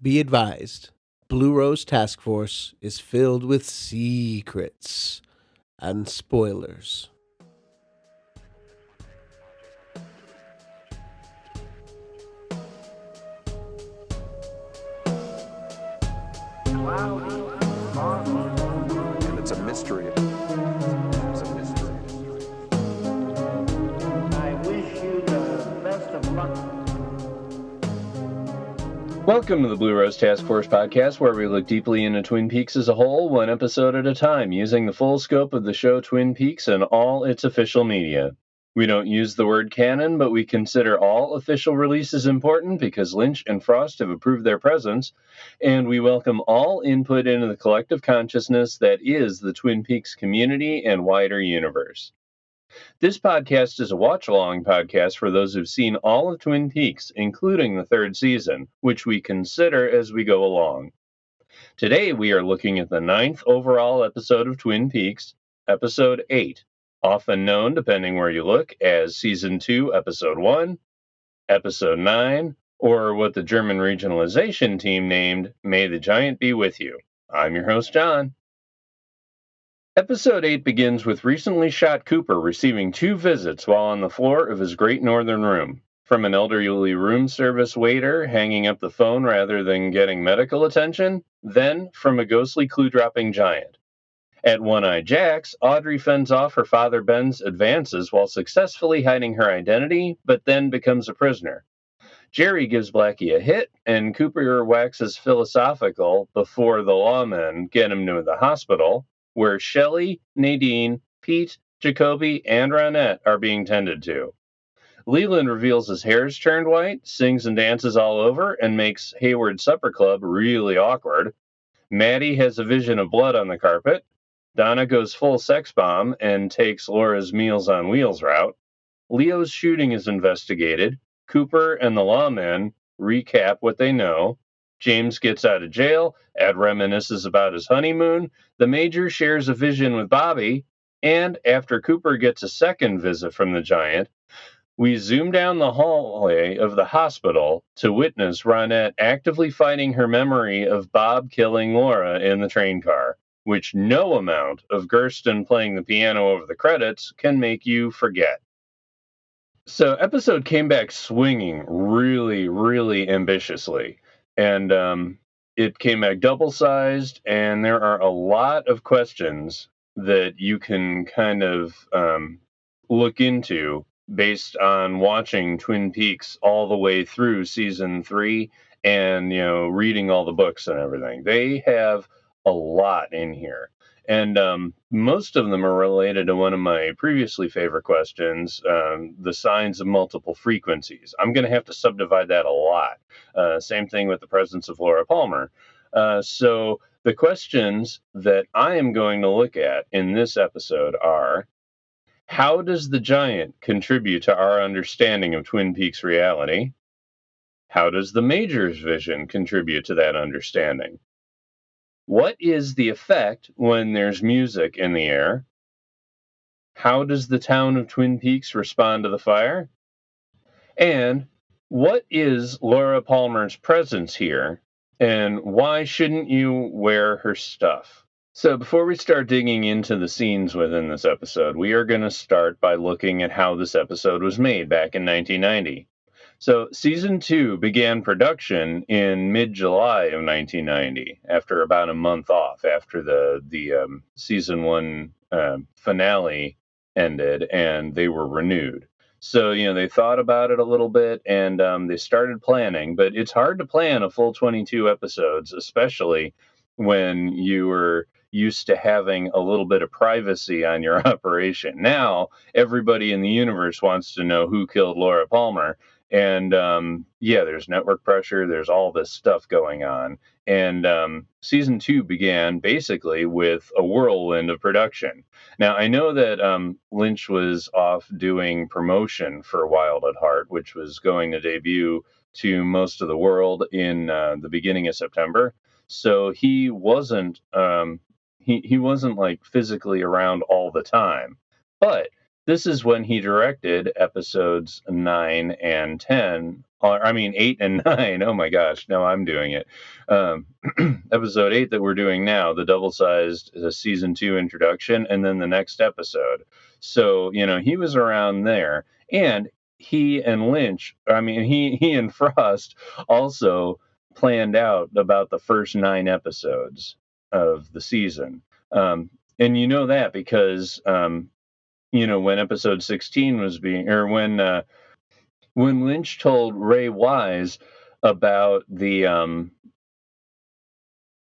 Be advised, Blue Rose Task Force is filled with secrets and spoilers. And it's a mystery. It's a mystery. I wish you the best of luck. Welcome to the Blue Rose Task Force podcast, where we look deeply into Twin Peaks as a whole, one episode at a time, using the full scope of the show Twin Peaks and all its official media. We don't use the word canon, but we consider all official releases important because Lynch and Frost have approved their presence, and we welcome all input into the collective consciousness that is the Twin Peaks community and wider universe. This podcast is a watch-along podcast for those who've seen all of Twin Peaks, including the third season, which we consider as we go along. Today we are looking at the 9th overall episode of Twin Peaks, Episode 8, often known, depending where you look, as Season 2, Episode 1, Episode 9, or what the German regionalization team named May the Giant Be With You. I'm your host, John. Episode 8 begins with recently shot Cooper receiving 2 visits while on the floor of his Great Northern Room, from an elderly room service waiter hanging up the phone rather than getting medical attention, then from a ghostly clue-dropping giant. At One-Eye Jack's, Audrey fends off her father Ben's advances while successfully hiding her identity, but then becomes a prisoner. Jerry gives Blackie a hit, and Cooper waxes philosophical before the lawmen get him to the hospital, where Shelley, Nadine, Pete, Jacoby, and Ronette are being tended to. Leland reveals his hair's turned white, sings and dances all over, and makes Hayward's Supper Club really awkward. Maddy has a vision of blood on the carpet. Donna goes full sex bomb and takes Laura's Meals on Wheels route. Leo's shooting is investigated. Cooper and the lawmen recap what they know. James gets out of jail. Ed reminisces about his honeymoon. The Major shares a vision with Bobby. And after Cooper gets a second visit from the giant, we zoom down the hallway of the hospital to witness Ronette actively fighting her memory of Bob killing Laura in the train car, which no amount of Gersten playing the piano over the credits can make you forget. So, episode came back swinging really, really ambitiously. And it came back double-sized, and there are a lot of questions that you can kind of look into based on watching Twin Peaks all the way through season 3 and, reading all the books and everything. They have a lot in here. And most of them are related to one of my previously favorite questions, the signs of multiple frequencies. I'm going to have to subdivide that a lot. Same thing with the presence of Laura Palmer. So the questions that I am going to look at in this episode are, how does the giant contribute to our understanding of Twin Peaks reality? How does the Major's vision contribute to that understanding? What is the effect when there's music in the air? How does the town of Twin Peaks respond to the fire? And what is Laura Palmer's presence here? And why shouldn't you wear her stuff? So before we start digging into the scenes within this episode, we are going to start by looking at how this episode was made back in 1990. So, Season 2 began production in mid-July of 1990, after about a month off, after the Season 1 finale ended, and they were renewed. So, they thought about it a little bit, and they started planning, but it's hard to plan a full 22 episodes, especially when you were used to having a little bit of privacy on your operation. Now, everybody in the universe wants to know who killed Laura Palmer. And there's network pressure. There's all this stuff going on. And season 2 began basically with a whirlwind of production. Now, I know that Lynch was off doing promotion for Wild at Heart, which was going to debut to most of the world in the beginning of September. So he wasn't he wasn't like physically around all the time. But this is when he directed episodes 9 and 10. Or, I mean, 8 and 9. Oh my gosh, now I'm doing it. Um, episode 8 that we're doing now, the double-sized season 2 introduction, and then the next episode. So, he was around there. And he and Lynch, I mean, he and Frost also planned out about the first 9 episodes of the season. And you know that because when episode 16 was being, or when Lynch told Ray Wise about the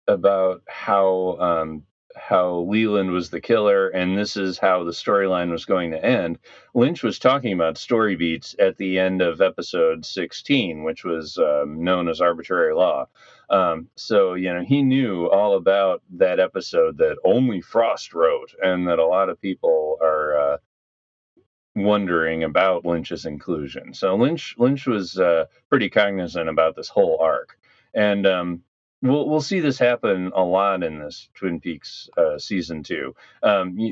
about how Leland was the killer and this is how the storyline was going to end, Lynch was talking about story beats at the end of episode 16, which was known as Arbitrary Law. So he knew all about that episode that only Frost wrote, and that a lot of people are wondering about Lynch's inclusion. So Lynch was pretty cognizant about this whole arc, and we'll see this happen a lot in this Twin Peaks season 2,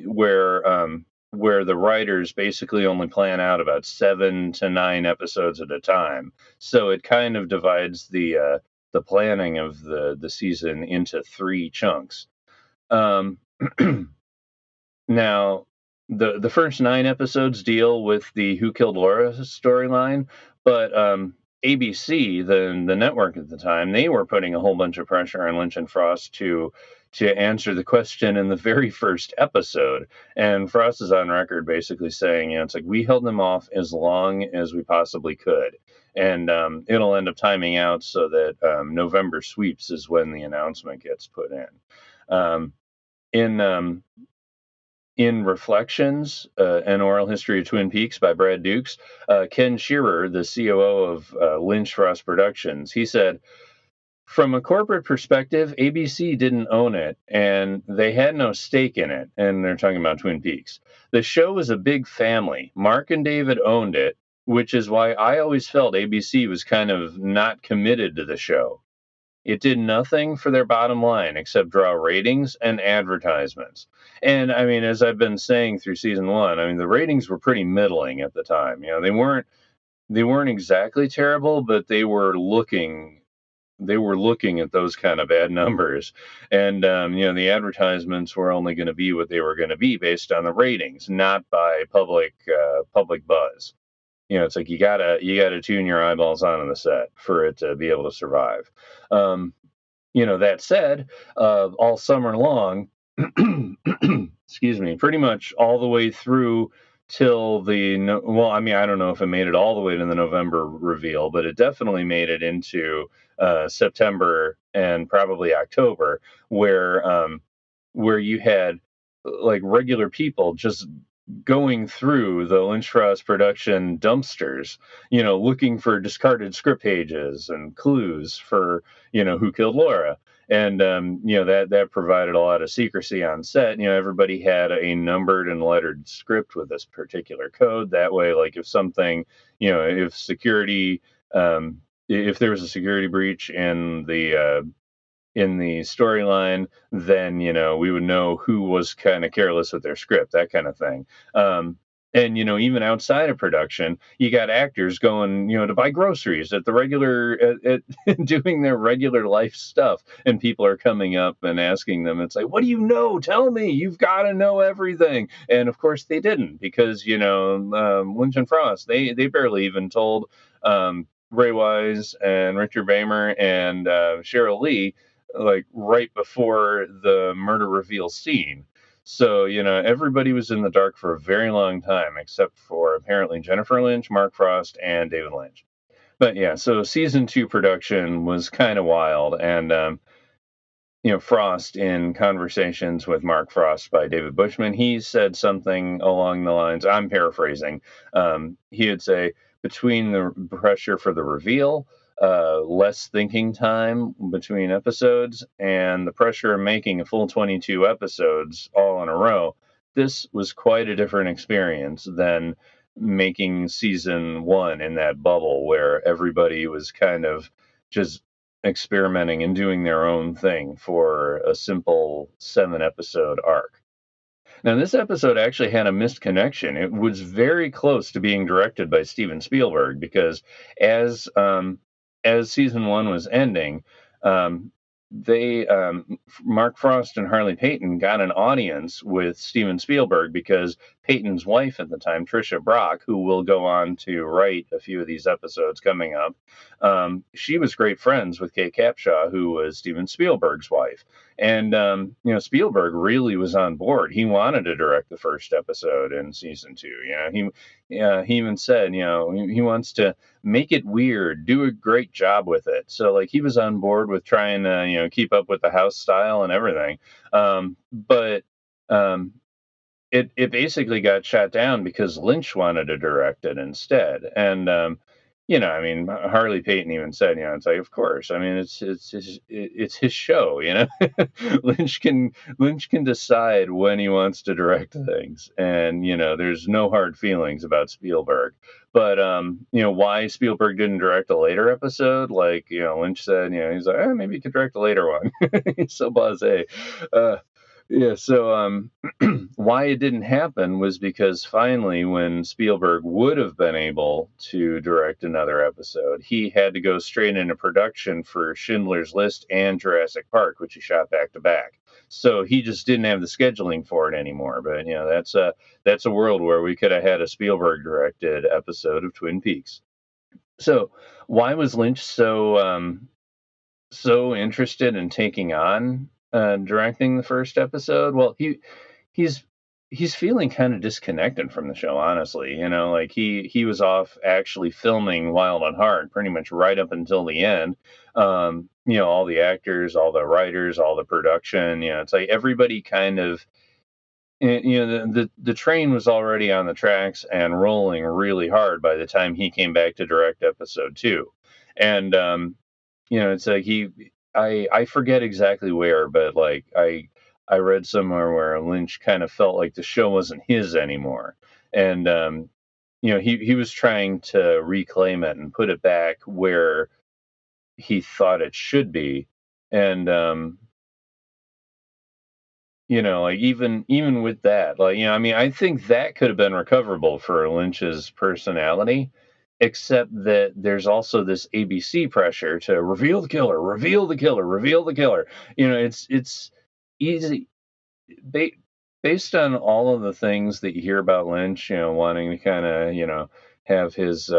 where the writers basically only plan out about 7 to 9 episodes at a time. So it kind of divides the planning of the season into 3 chunks. Um, Now, the first 9 episodes deal with the Who Killed Laura storyline, but ABC, the network at the time, they were putting a whole bunch of pressure on Lynch and Frost to answer the question in the very first episode. And Frost is on record basically saying, it's like we held them off as long as we possibly could. And it'll end up timing out so that November sweeps is when the announcement gets put in. In in Reflections, An Oral History of Twin Peaks by Brad Dukes, Ken Shearer, the COO of Lynch Frost Productions, he said, from a corporate perspective, ABC didn't own it, and they had no stake in it. And they're talking about Twin Peaks. The show was a big family. Mark and David owned it, which is why I always felt ABC was kind of not committed to the show. It did nothing for their bottom line except draw ratings and advertisements. And I mean, as I've been saying through season 1, I mean, the ratings were pretty middling at the time. They weren't exactly terrible, but they were looking at those kind of bad numbers. And the advertisements were only going to be what they were going to be based on the ratings, not by public buzz. It's like you gotta tune your eyeballs onto the set for it to be able to survive. That said, all summer long, excuse me, pretty much all the way through till well, I mean, I don't know if it made it all the way to the November reveal, but it definitely made it into September and probably October, where you had like regular people just going through the Lynch Frost production dumpsters, looking for discarded script pages and clues for, Who Killed Laura. And, that provided a lot of secrecy on set. Everybody had a numbered and lettered script with this particular code. That way, like if something, if security, if there was a security breach in the storyline, then we would know who was kind of careless with their script, that kind of thing. And even outside of production, you got actors going to buy groceries at the regular at doing their regular life stuff, and people are coming up and asking them, it's like, what do you know, tell me, you've got to know everything. And of course they didn't, because Lynch and Frost, they barely even told Ray Wise and Richard Bamer and Cheryl Lee, like right before the murder reveal scene. So, everybody was in the dark for a very long time, except for apparently Jennifer Lynch, Mark Frost, and David Lynch. But yeah, so season 2 production was kind of wild. And, Frost, in Conversations with Mark Frost by David Bushman, he said something along the lines, I'm paraphrasing, he would say, between the pressure for the reveal, less thinking time between episodes, and the pressure of making a full 22 episodes all in a row, this was quite a different experience than making season 1 in that bubble where everybody was kind of just experimenting and doing their own thing for a simple 7 episode arc. Now, this episode actually had a missed connection. It was very close to being directed by Steven Spielberg because as as season one was ending, um, they Mark Frost and Harley Peyton got an audience with Steven Spielberg because Peyton's wife at the time, Trisha Brock, who will go on to write a few of these episodes coming up, she was great friends with Kate Capshaw, who was Steven Spielberg's wife. And Spielberg really was on board. He wanted to direct the first episode in season two. He even said, he wants to make it weird, do a great job with it. So like he was on board with trying to keep up with the house style and everything. But it basically got shot down because Lynch wanted to direct it instead. And I mean, Harley Peyton even said, it's like, of course. I mean, it's his show. Lynch can decide when he wants to direct things, and there's no hard feelings about Spielberg. But why Spielberg didn't direct a later episode? Like Lynch said, he's like, maybe he could direct a later one. He's so blasé. Yeah, so why it didn't happen was because finally, when Spielberg would have been able to direct another episode, he had to go straight into production for Schindler's List and Jurassic Park, which he shot back to back. So he just didn't have the scheduling for it anymore. But that's a world where we could have had a Spielberg directed episode of Twin Peaks. So why was Lynch so interested in taking on directing the first episode? Well, he's feeling kind of disconnected from the show, honestly. Like he was off actually filming Wild at Heart pretty much right up until the end. All the actors, all the writers, all the production. It's like everybody kind of. The train was already on the tracks and rolling really hard by the time he came back to direct episode two, and it's like I forget exactly where, but like I read somewhere where Lynch kind of felt like the show wasn't his anymore, and he was trying to reclaim it and put it back where he thought it should be, and like even with that, like I mean, I think that could have been recoverable for Lynch's personality, except that there's also this ABC pressure to reveal the killer, reveal the killer, reveal the killer. It's easy ba- based on all of the things that you hear about Lynch, wanting to kind of have his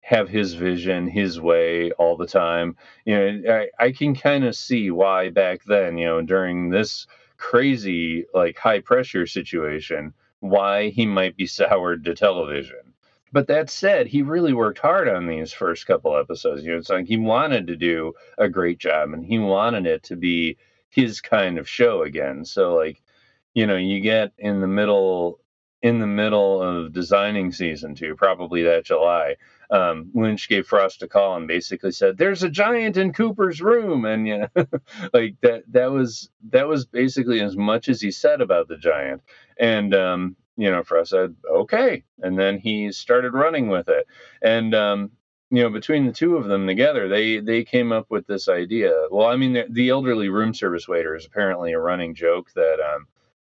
have his vision his way all the time. I can kind of see why back then, during this crazy like high pressure situation, why he might be soured to television. But that said, he really worked hard on these first couple episodes. It's like he wanted to do a great job and he wanted it to be his kind of show again. So like, you get in the middle of designing season two, probably that July. Lynch gave Frost a call and basically said, "There's a giant in Cooper's room," and like that was basically as much as he said about the giant. And Frost said, "Okay," and then he started running with it. And between the two of them together, they came up with this idea. Well, I mean, the elderly room service waiter is apparently a running joke that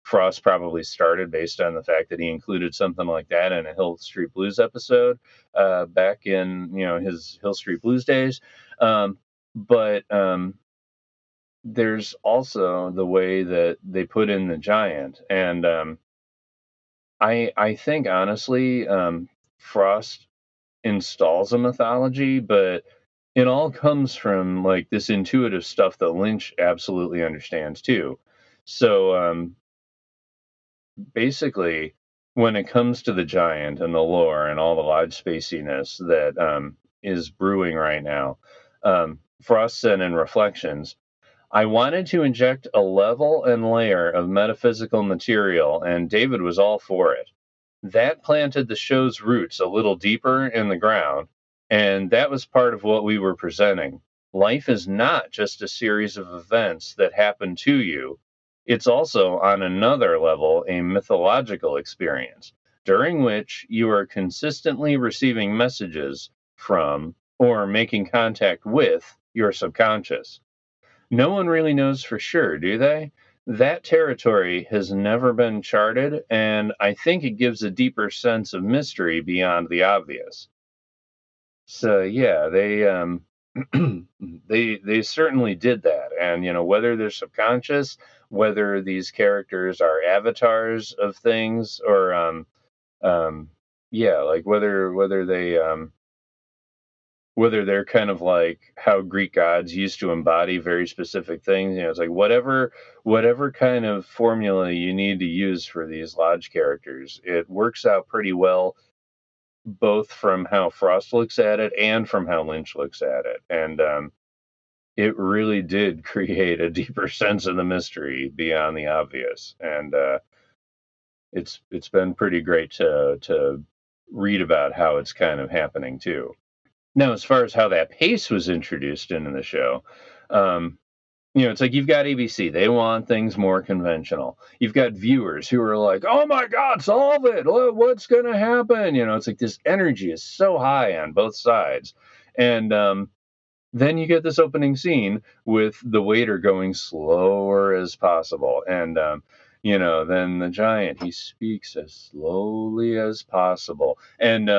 Frost probably started based on the fact that he included something like that in a Hill Street Blues episode back in his Hill Street Blues days. But there's also the way that they put in the giant, and I think honestly, Frost installs a mythology, but it all comes from like this intuitive stuff that Lynch absolutely understands too. So basically, when it comes to the giant and the lore and all the lodge spaciness that is brewing right now, Frost said in Reflections, "I wanted to inject a level and layer of metaphysical material, and David was all for it. That planted the show's roots a little deeper in the ground, and that was part of what we were presenting. Life is not just a series of events that happen to you. It's also, on another level, a mythological experience, during which you are consistently receiving messages from or making contact with your subconscious. No one really knows for sure, do they? that territory has never been charted, and I think it gives a deeper sense of mystery beyond the obvious. So yeah, they certainly did that, and whether they're subconscious, whether these characters are avatars of things, or um, yeah, like whether they're kind of like how Greek gods used to embody very specific things. It's like whatever kind of formula you need to use for these lodge characters, it works out pretty well, both from how Frost looks at it and from how Lynch looks at it. And it really did create a deeper sense of the mystery beyond the obvious. And it's been pretty great to read about how it's kind of happening too. Now, as far as how that pace was introduced into the show, um, it's like you've got ABC. They want things more conventional. You've got viewers who are like, "Oh my God, solve it! What's going to happen?" It's like this energy is so high on both sides, and then you get this opening scene with the waiter going slower as possible, and then the giant, he speaks as slowly as possible, and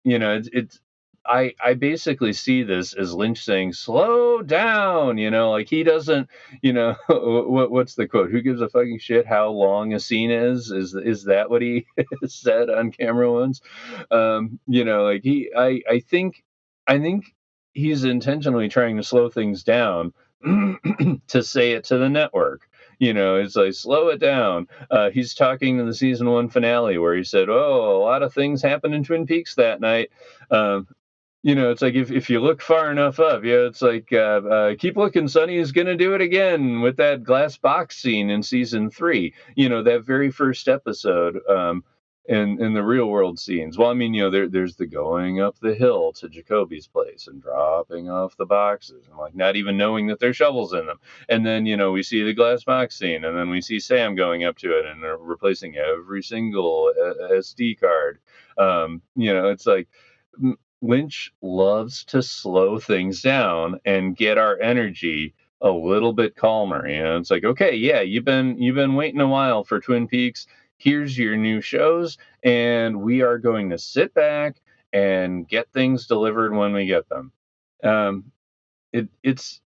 it's I basically see this as Lynch saying, "Slow down," like he doesn't, what's the quote? Who gives a fucking shit how long a scene is? Is that what he said on camera once? Like I think he's intentionally trying to slow things down to say it to the network. It's like, slow it down. He's talking to the season 1 finale where he said, "Oh, a lot of things happened in Twin Peaks that night." Um, it's like if you look far enough up, it's like keep looking, Sonny is going to do it again with that glass box scene in season 3. That very first episode. In the real world scenes. Well, I mean, there's the going up the hill to Jacoby's place and dropping off the boxes and like not even knowing that there's shovels in them. And then, we see the glass box scene, and then we see Sam going up to it and replacing every single SD card. It's like Lynch loves to slow things down and get our energy a little bit calmer. It's like, okay, yeah, you've been waiting a while for Twin Peaks. Here's your new shows, and we are going to sit back and get things delivered when we get them. Um, it's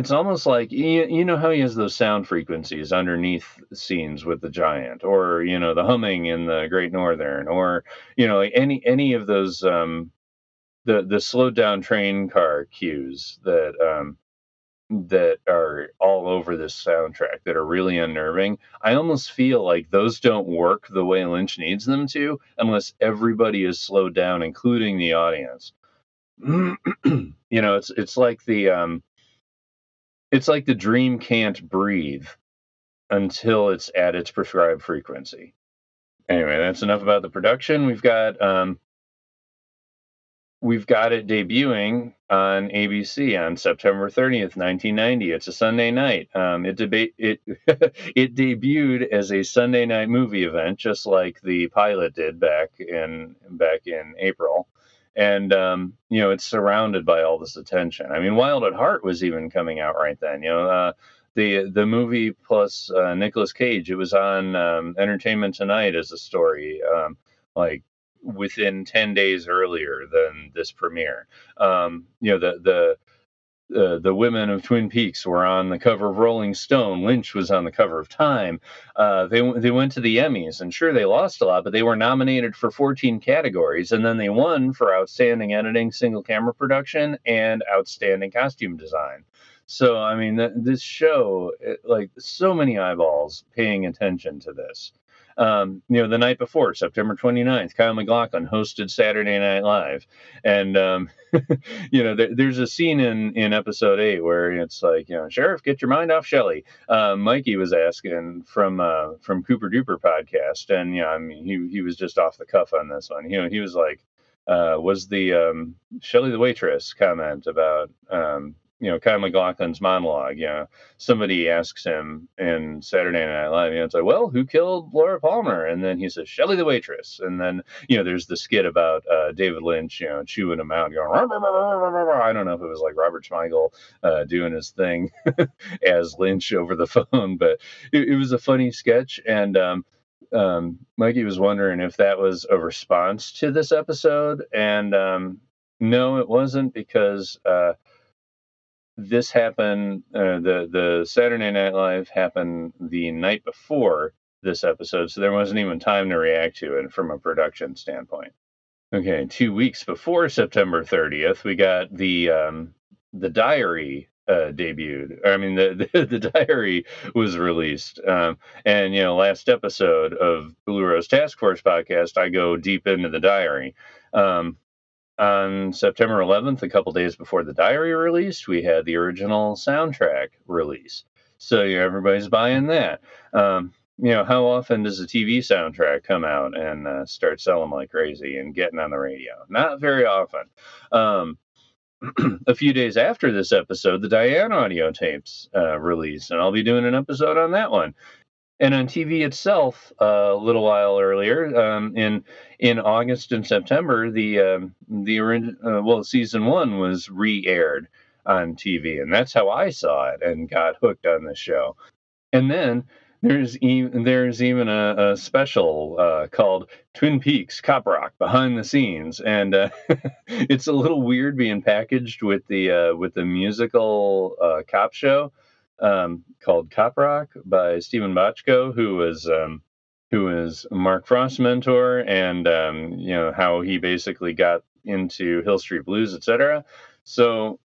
almost like you know how he has those sound frequencies underneath scenes with the giant, or the humming in the Great Northern, or like any of those the slowed down train car cues that are all over this soundtrack that are really unnerving. I almost feel like those don't work the way Lynch needs them to unless everybody is slowed down, including the audience. It's like the dream can't breathe until it's at its prescribed frequency. Anyway, that's enough about the production. We've got it debuting on ABC on September 30th, 1990. It's a Sunday night. It it debuted as a Sunday night movie event, just like the pilot did back in April. And it's surrounded by all this attention. I mean, Wild at Heart was even coming out right then. The movie plus Nicolas Cage. It was on Entertainment Tonight as a story. Like within 10 days earlier than this premiere. The women of Twin Peaks were on the cover of Rolling Stone. Lynch was on the cover of Time. They went to the Emmys, and sure, they lost a lot, but they were nominated for 14 categories, and then they won for Outstanding Editing, Single Camera Production, and Outstanding Costume Design. So, I mean, this show, like so many eyeballs paying attention to this. The night before, September 29th, Kyle MacLachlan hosted Saturday Night Live. And, there's a scene in episode 8 where it's like, Sheriff, get your mind off Shelley. Mikey was asking from Cooper Duper podcast. And, I mean, he was just off the cuff on this one. He was like, was the Shelley the waitress comment about, Kyle MacLachlan's monologue. Somebody asks him in Saturday Night Live, it's like, well, who killed Laura Palmer? And then he says, Shelley the waitress. And then, there's the skit about David Lynch, chewing him out, going, "Rah, rah, rah, rah, rah, rah." I don't know if it was like Robert Smigel doing his thing as Lynch over the phone, but it was a funny sketch. And Mikey was wondering if that was a response to this episode. And no, it wasn't, because this happened, the Saturday Night Live happened the night before this episode, so there wasn't even time to react to it from a production standpoint. Okay, 2 weeks before September 30th, we got the diary debuted. I mean, the diary was released. And last episode of Blue Rose Task Force podcast, I go deep into the diary. On September 11th, a couple days before the diary released, we had the original soundtrack release. So everybody's buying that. How often does a TV soundtrack come out and start selling like crazy and getting on the radio? Not very often. A few days after this episode, the Diane audio tapes released, and I'll be doing an episode on that one. And on TV itself, a little while earlier, in August and September, season 1 was re-aired on TV, and that's how I saw it and got hooked on the show. And then there's even a special called Twin Peaks Cop Rock Behind the Scenes, and it's a little weird being packaged with the musical cop show called Cop Rock by Stephen Bochco, who was Mark Frost's mentor, and how he basically got into Hill Street Blues, etc. So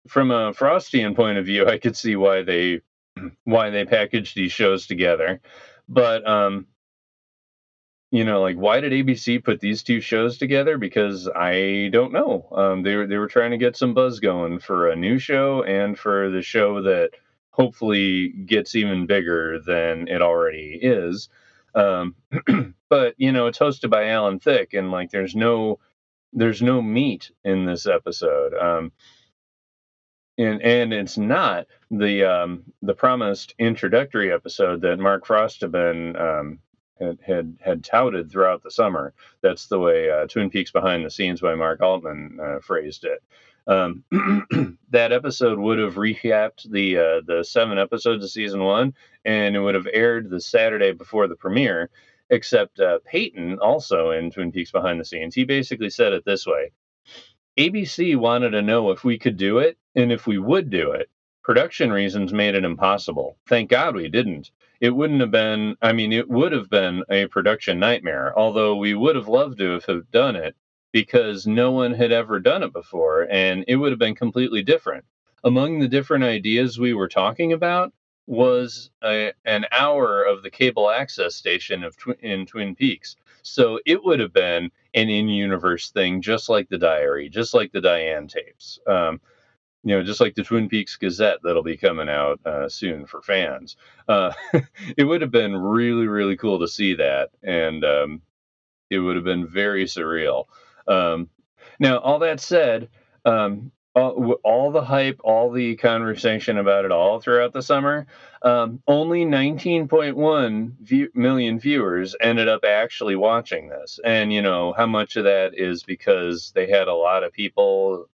from a Frostian point of view, I could see why they packaged these shows together. But why did ABC put these two shows together? Because I don't know. They were trying to get some buzz going for a new show and for the show that hopefully gets even bigger than it already is. But it's hosted by Alan Thicke, and there's no meat in this episode. And it's not the promised introductory episode that Mark Frost had been had touted throughout the summer. That's the way Twin Peaks Behind the Scenes by Mark Altman phrased it. That episode would have recapped the 7 episodes of season 1, and it would have aired the Saturday before the premiere. Except Peyton, also in Twin Peaks Behind the Scenes, he basically said it this way: ABC wanted to know if we could do it and if we would do it. Production reasons made it impossible. Thank God we didn't. It would have been a production nightmare, although we would have loved to have done it, because no one had ever done it before, and it would have been completely different. Among the different ideas we were talking about was an hour of the cable access station in Twin Peaks. So it would have been an in-universe thing, just like the diary, just like the Diane tapes, just like the Twin Peaks Gazette that'll be coming out soon for fans. It would have been really, really cool to see that, and it would have been very surreal. Now, all that said, all the hype, all the conversation about it all throughout the summer, only 19.1 million viewers ended up actually watching this. And, how much of that is because they had a lot of people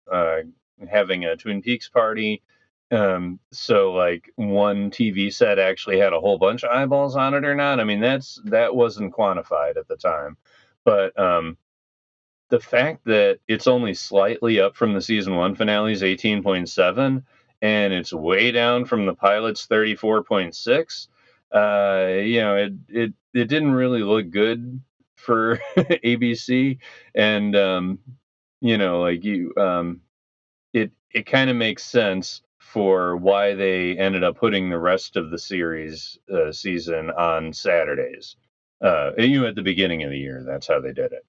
having a Twin Peaks party. So one TV set actually had a whole bunch of eyeballs on it or not. I mean, that wasn't quantified at the time. But the fact that it's only slightly up from the season 1 finale's 18.7, and it's way down from the pilot's 34.6, it didn't really look good for ABC. And it kind of makes sense for why they ended up putting the rest of the series season on Saturdays. At the beginning of the year, that's how they did it.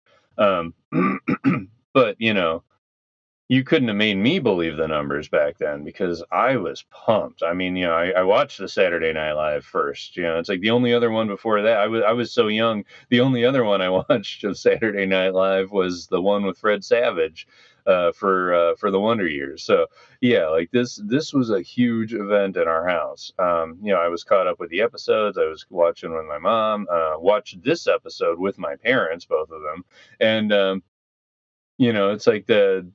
But you couldn't have made me believe the numbers back then, because I was pumped. I mean, I watched the Saturday Night Live first. It's like the only other one before that. I was so young. The only other one I watched of Saturday Night Live was the one with Fred Savage. for the Wonder Years. So yeah, like this was a huge event in our house. I was caught up with the episodes. I was watching with my mom. Watched this episode with my parents, both of them, and it's like the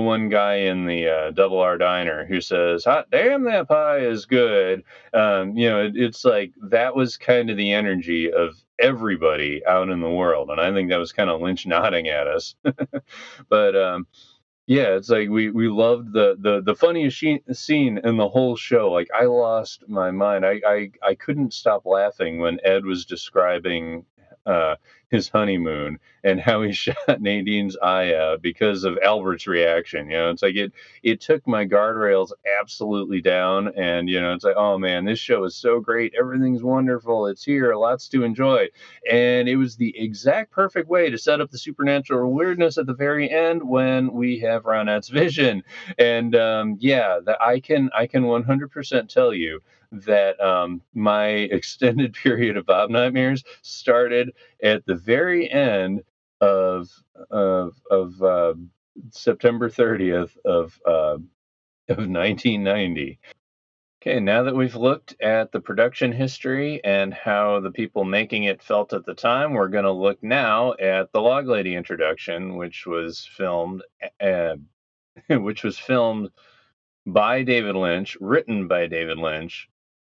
one guy in the Double R diner who says, "Hot damn, that pie is good." It's like that was kind of the energy of everybody out in the world, and I think that was kind of Lynch nodding at us. But yeah, it's like we loved the funniest scene in the whole show. Like I lost my mind. I couldn't stop laughing when Ed was describing uh, his honeymoon and how he shot Nadine's eye out because of Albert's reaction. It's like it took my guardrails absolutely down, and it's like, oh man, this show is so great. Everything's wonderful. It's here, lots to enjoy, and it was the exact perfect way to set up the supernatural weirdness at the very end when we have Ronette's vision. And yeah, that I can 100% tell you that my extended period of Bob nightmares started at the very end of September 30th of 1990. Okay, now that we've looked at the production history and how the people making it felt at the time, we're going to look now at the Log Lady introduction, uh, which was filmed by David Lynch, written by David Lynch,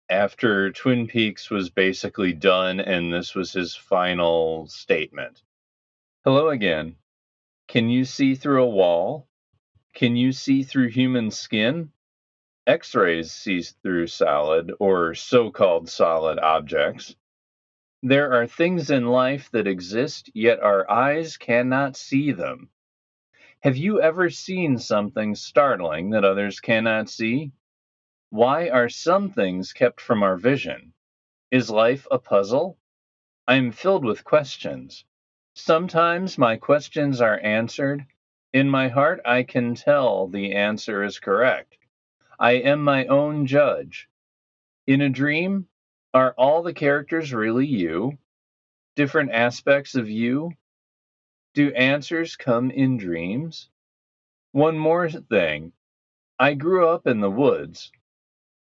after Twin Peaks was basically done, and this was his final statement. Hello again. Can you see through a wall? Can you see through human skin? X-rays see through solid or so-called solid objects. There are things in life that exist, yet our eyes cannot see them. Have you ever seen something startling that others cannot see? Why are some things kept from our vision? Is life a puzzle? I am filled with questions. Sometimes my questions are answered. In my heart, I can tell the answer is correct. I am my own judge. In a dream, are all the characters really you? Different aspects of you? Do answers come in dreams? One more thing. I grew up in the woods.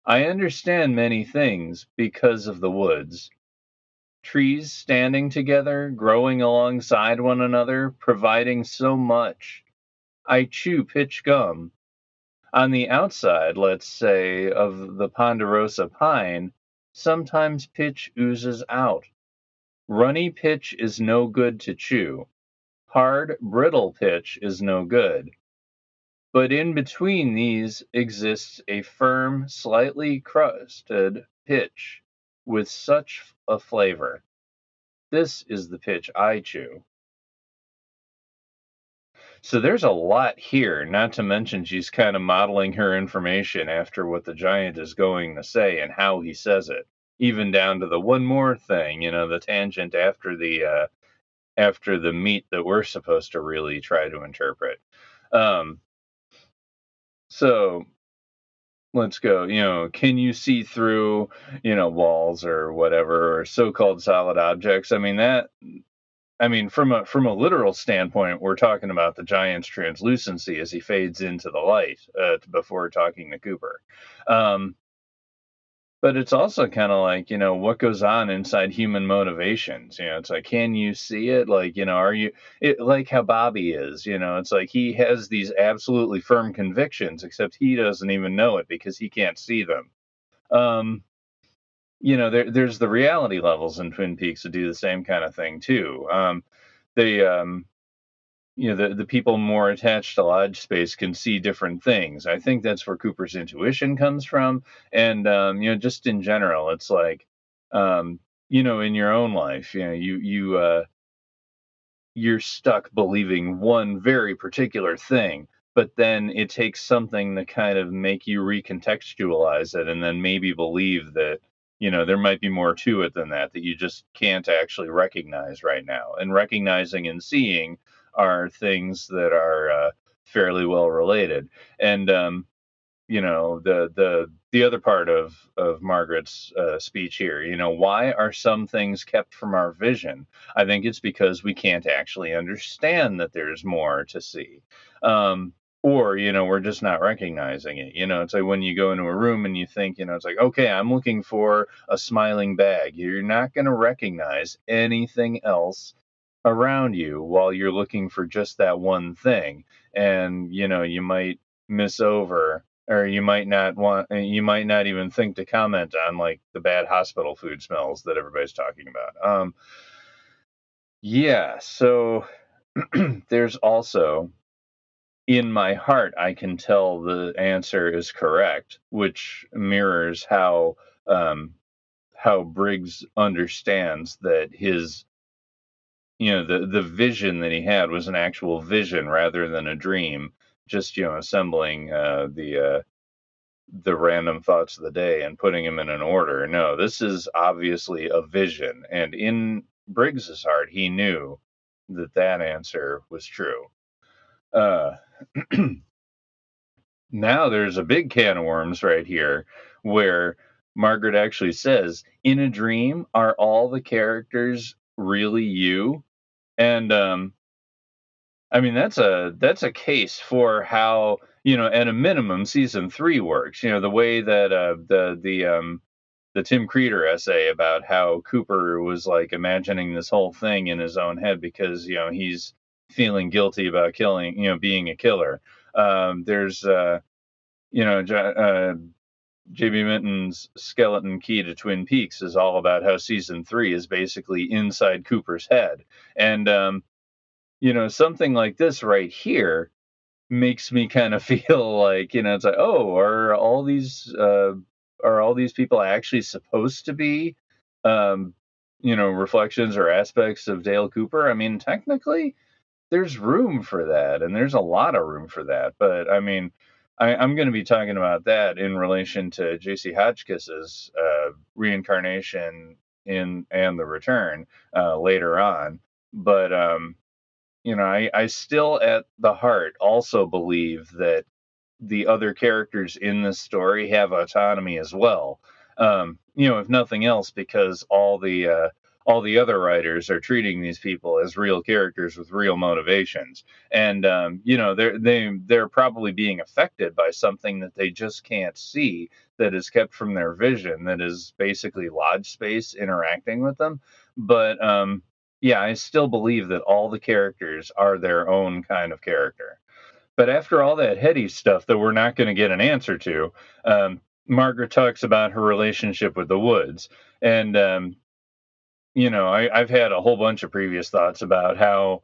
I understand many things because of the woods. Trees standing together, growing alongside one another, providing so much. I chew pitch gum. On the outside, let's say, of the ponderosa pine, sometimes pitch oozes out. Runny pitch is no good to chew. Hard, brittle pitch is no good. But in between these exists a firm, slightly crusted pitch with such a flavor. This is the pitch I chew. So there's a lot here, not to mention she's kind of modeling her information after what the giant is going to say and how he says it, even down to the one more thing, the tangent after the meat that we're supposed to really try to interpret. Um, so let's go. Can you see through, walls or whatever, or so-called solid objects? From a literal standpoint, we're talking about the giant's translucency as he fades into the light before talking to Cooper. But it's also kind of like, what goes on inside human motivations. It's like, can you see it? Like, are you like how Bobby is? It's like he has these absolutely firm convictions, except he doesn't even know it because he can't see them. There's the reality levels in Twin Peaks that do the same kind of thing too. The people more attached to lodge space can see different things. I think that's where Cooper's intuition comes from, and just in general, it's like, in your own life, you're stuck believing one very particular thing, but then it takes something to kind of make you recontextualize it and then maybe believe that, there might be more to it than that you just can't actually recognize right now. And recognizing and seeing are things that are fairly well related. And, the the other part of Margaret's speech here. Why are some things kept from our vision? I think it's because we can't actually understand that there's more to see. Um, or, we're just not recognizing it. It's like when you go into a room and you think, it's like, okay, I'm looking for a smiling bag. You're not going to recognize anything else around you while you're looking for just that one thing. And, you might miss over, or you might not even think to comment on like the bad hospital food smells that everybody's talking about. Yeah, so there's also, in my heart, I can tell the answer is correct, which mirrors how Briggs understands that his, the vision that he had was an actual vision rather than a dream, just, assembling the random thoughts of the day and putting them in an order. No, this is obviously a vision, and in Briggs's heart, he knew that that answer was true. Uh, Now there's a big can of worms right here, where Margaret actually says, "In a dream, are all the characters really you?" And I mean, that's a case for how, at a minimum, season 3 works. The way that the Tim Creeder essay about how Cooper was like imagining this whole thing in his own head because he's feeling guilty about killing, being a killer. There's JB Minton's Skeleton Key to Twin Peaks is all about how season 3 is basically inside Cooper's head, and something like this right here makes me kind of feel like, it's like, oh, are all these people actually supposed to be um reflections or aspects of Dale Cooper? I mean, technically there's room for that, and there's a lot of room for that, but I mean, I'm going to be talking about that in relation to JC Hotchkiss's reincarnation in and the return later on. But I still at the heart also believe that the other characters in this story have autonomy as well. If nothing else, because all the other writers are treating these people as real characters with real motivations, and they're probably being affected by something that they just can't see, that is kept from their vision, that is basically lodge space interacting with them. But yeah, I still believe that all the characters are their own kind of character. But after all that heady stuff that we're not going to get an answer to, Margaret talks about her relationship with the woods. And, I've had a whole bunch of previous thoughts about how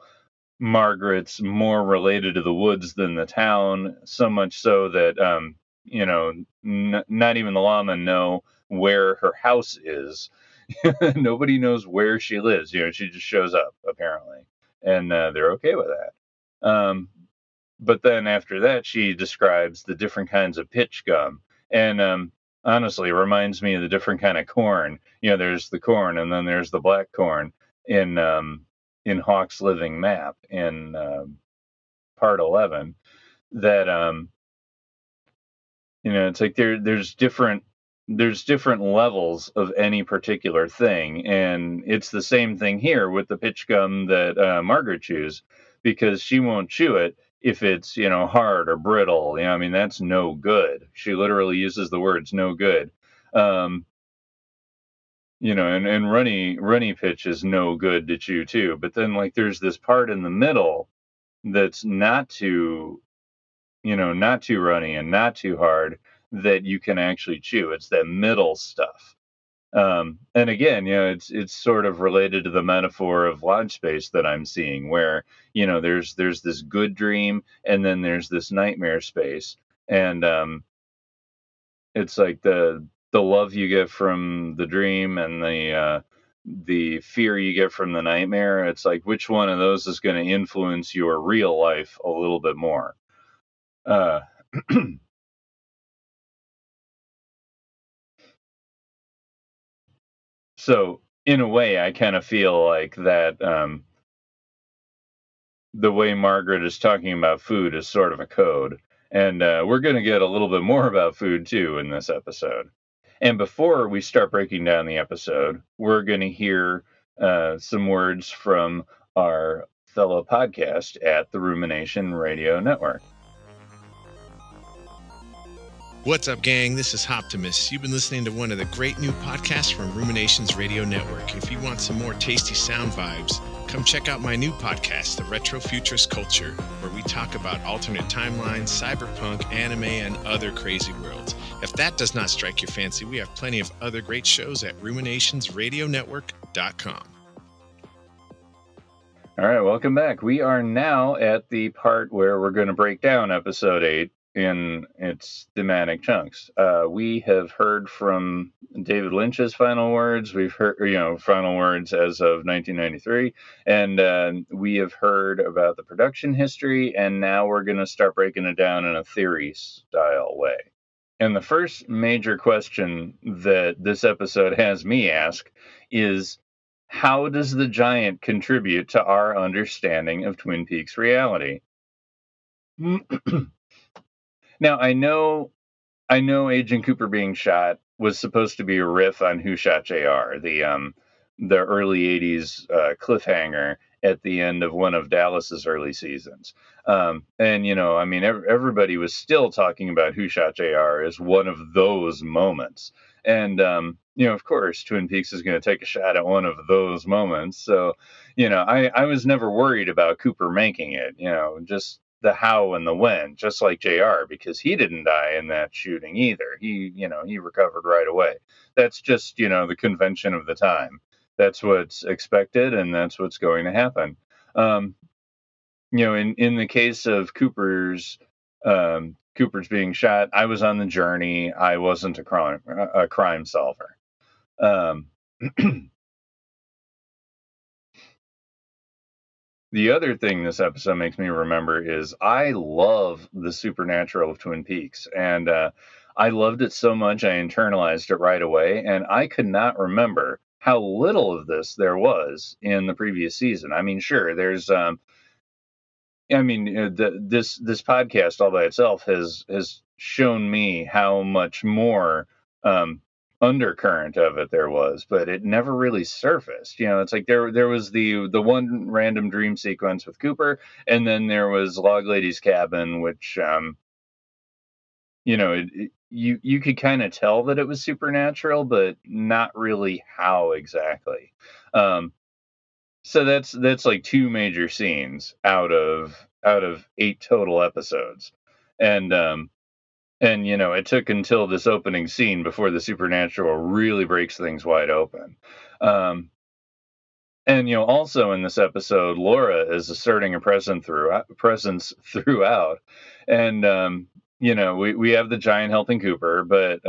Margaret's more related to the woods than the town, so much so that, not even the lawmen know where her house is. Nobody knows where she lives. She just shows up, apparently. And they're okay with that. But then after that, she describes the different kinds of pitch gum, and honestly, it reminds me of the different kind of corn. There's the corn, and then there's the black corn in Hawk's Living Map in part 11. That it's like there's different levels of any particular thing, and it's the same thing here with the pitch gum that Margaret chews, because she won't chew it if it's hard or brittle. I mean, that's no good. She literally uses the words "no good." um and runny pitch is no good to chew too, but then like there's this part in the middle that's not too runny and not too hard, that you can actually chew. It's that middle stuff. And again, it's sort of related to the metaphor of lodge space that I'm seeing, where there's this good dream, and then there's this nightmare space, and it's like the love you get from the dream and the fear you get from the nightmare. It's like, which one of those is going to influence your real life a little bit more? Uh, So in a way, I kind of feel like that the way Margaret is talking about food is sort of a code. And we're going to get a little bit more about food too in this episode. And before we start breaking down the episode, we're going to hear some words from our fellow podcast at the Rumination Radio Network. What's up, gang? This is Hoptimus. You've been listening to one of the great new podcasts from Ruminations Radio Network. If you want some more tasty sound vibes, come check out my new podcast, The Retro Futurist Culture, where we talk about alternate timelines, cyberpunk, anime, and other crazy worlds. If that does not strike your fancy, we have plenty of other great shows at ruminationsradionetwork.com. All right, welcome back. We are now at the part where we're going to break down episode 8 in its thematic chunks. We have heard from David Lynch's final words. We've heard, final words as of 1993, and we have heard about the production history, and now we're going to start breaking it down in a theory-style way. And the first major question that this episode has me ask is, how does the giant contribute to our understanding of Twin Peaks reality? Now, I know Agent Cooper being shot was supposed to be a riff on Who Shot JR, the early 80s cliffhanger at the end of one of Dallas's early seasons. Everybody was still talking about Who Shot JR as one of those moments. And, of course, Twin Peaks is going to take a shot at one of those moments. So, I was never worried about Cooper making it, just the how and the when, just like JR, because he didn't die in that shooting either. He recovered right away. That's just, the convention of the time. That's what's expected, and that's what's going to happen. In the case of Cooper's being shot, I was on the journey. I wasn't a crime solver. The other thing this episode makes me remember is I love the supernatural of Twin Peaks, and I loved it so much I internalized it right away, and I could not remember how little of this there was in the previous season. I mean, sure, there's this podcast all by itself has shown me how much more undercurrent of it there was, but it never really surfaced. It's like there was the one random dream sequence with Cooper, and then there was Log Lady's cabin, which you could kind of tell that it was supernatural, but not really how exactly. So that's like 2 major scenes out of 8 total episodes, and it took until this opening scene before the supernatural really breaks things wide open. Also in this episode, Laura is asserting a presence throughout, and we have the giant helping Cooper, but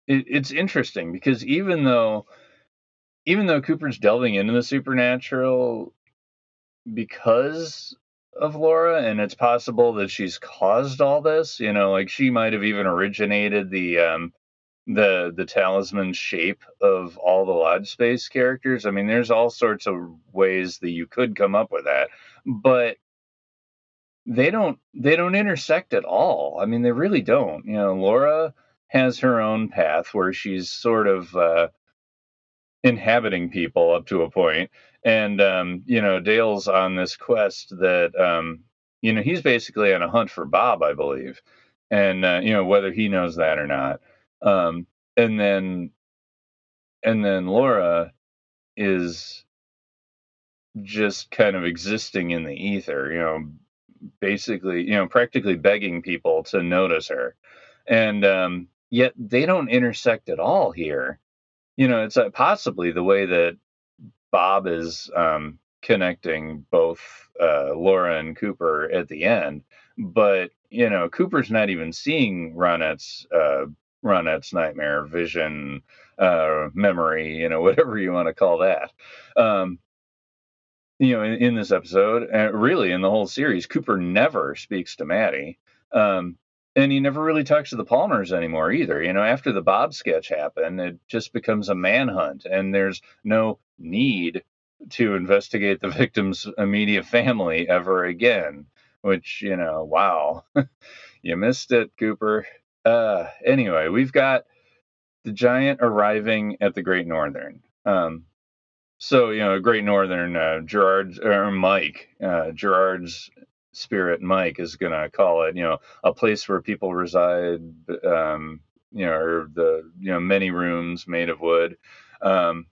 it's interesting because even though Cooper's delving into the supernatural because of Laura, and it's possible that she's caused all this, like she might have even originated the talisman shape of all the Lodge Space characters. I mean, there's all sorts of ways that you could come up with that, but they don't intersect at all. I mean, they really don't. Laura has her own path where she's sort of inhabiting people up to a point, and Dale's on this quest that he's basically on a hunt for Bob, I believe, and whether he knows that or not. And then Laura is just kind of existing in the ether, basically, practically begging people to notice her, and yet they don't intersect at all here. It's possibly the way that Bob is connecting both Laura and Cooper at the end, but Cooper's not even seeing Ronette's nightmare vision, memory, whatever you want to call that. In this episode, really in the whole series, Cooper never speaks to Maddy. And he never really talks to the Palmers anymore either. After the Bob sketch happened, it just becomes a manhunt, and there's no need to investigate the victim's immediate family ever again, which, wow. You missed it, Cooper. Anyway, we've got the giant arriving at the Great Northern. So, Great Northern, Gerard's spirit, Mike, is going to call it, a place where people reside, or many rooms made of wood. Um,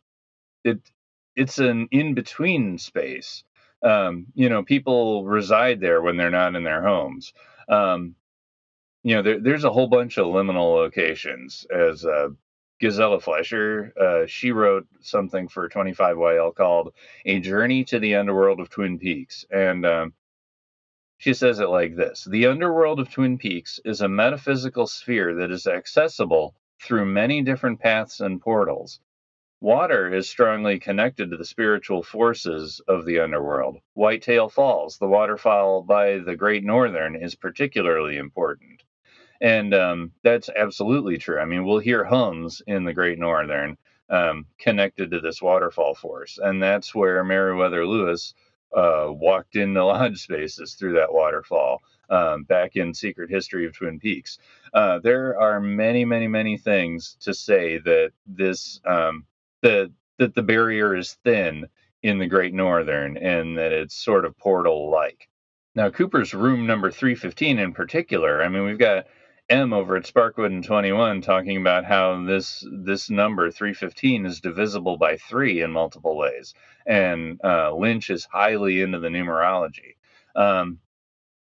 it it's an in-between space. People reside there when they're not in their homes. Um, there's a whole bunch of liminal locations. As Gazella Fleischer, she wrote something for 25YL called A Journey to the Underworld of Twin Peaks. And she says it like this: The underworld of Twin Peaks is a metaphysical sphere that is accessible through many different paths and portals. Water is strongly connected to the spiritual forces of the underworld. Whitetail Falls, the waterfall by the Great Northern, is particularly important. And that's absolutely true. I mean, we'll hear hums in the Great Northern connected to this waterfall force. And that's where Meriwether Lewis walked into lodge spaces through that waterfall back in Secret History of Twin Peaks. There are many, many, many things to say that that the barrier is thin in the Great Northern and that it's sort of portal-like. Now, Cooper's room number 315 in particular, I mean, we've got M over at Sparkwood and 21 talking about how this number 315 is divisible by 3 in multiple ways, and Lynch is highly into the numerology.